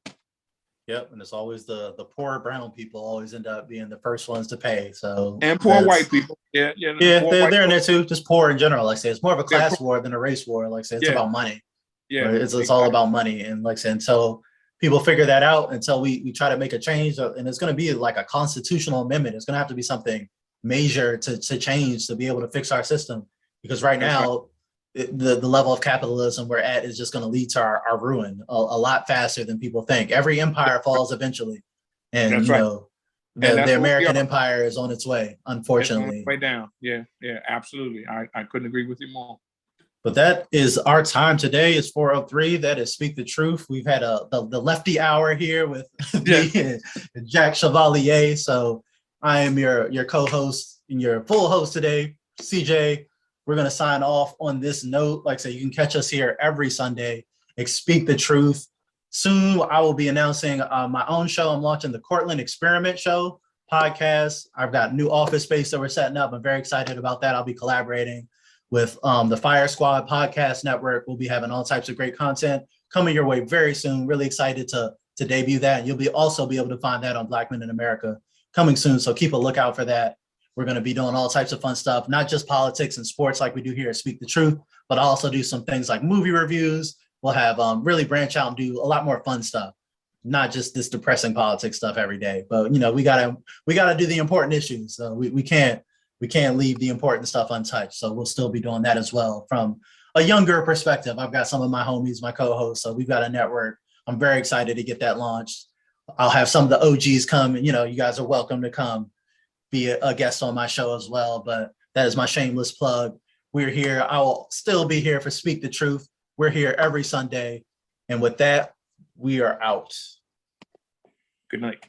Yep, and it's always the poor brown people always end up being the first ones to pay. So And poor white people. Yeah, yeah, poor they're white in there people. too. Just poor in general. Like I say, it's more of a Yeah, class war than a race war. Like I say, it's yeah, about money. yeah, Right? It's all exactly. about money. And like I said, until people figure that out, until we try to make a change, and it's going to be like a constitutional amendment. It's going to have to be something major to change to be able to fix our system. Because right That's right. now, the level of capitalism we're at is just going to lead to our ruin a lot faster than people think. Every empire falls eventually. And, That's right. And the that's what we American are. empire is on its way, It's on its unfortunately. way down. Yeah, yeah, absolutely. I couldn't agree with you more. But that is our time today. It's 4:03. That is Speak the Truth. We've had the lefty hour here with Yeah. me and Jacques Chevalier. So I am your co-host and your full host today, CJ. We're going to sign off on this note. Like I said, you can catch us here every Sunday. Speak the Truth. Soon I will be announcing my own show. I'm launching the Cortland Experiment Show podcast. I've got new office space that we're setting up. I'm very excited about that. I'll be collaborating with the Fire Squad Podcast Network. We'll be having all types of great content coming your way very soon. Really excited to debut that. And you'll also be able to find that on Black Men in America coming soon. So keep a lookout for that. We're going to be doing all types of fun stuff, not just politics and sports like we do here at Speak the Truth, but I'll also do some things like movie reviews. We'll have really branch out and do a lot more fun stuff, not just this depressing politics stuff every day. But we gotta do the important issues. So we can't leave the important stuff untouched. So we'll still be doing that as well from a younger perspective. I've got some of my homies, my co-hosts, so we've got a network. I'm very excited to get that launched. I'll have some of the OGs come, and you guys are welcome to come be a guest on my show as well. But that is my shameless plug. We're here. I will still be here for Speak the Truth. We're here every Sunday. And with that, we are out. Good night.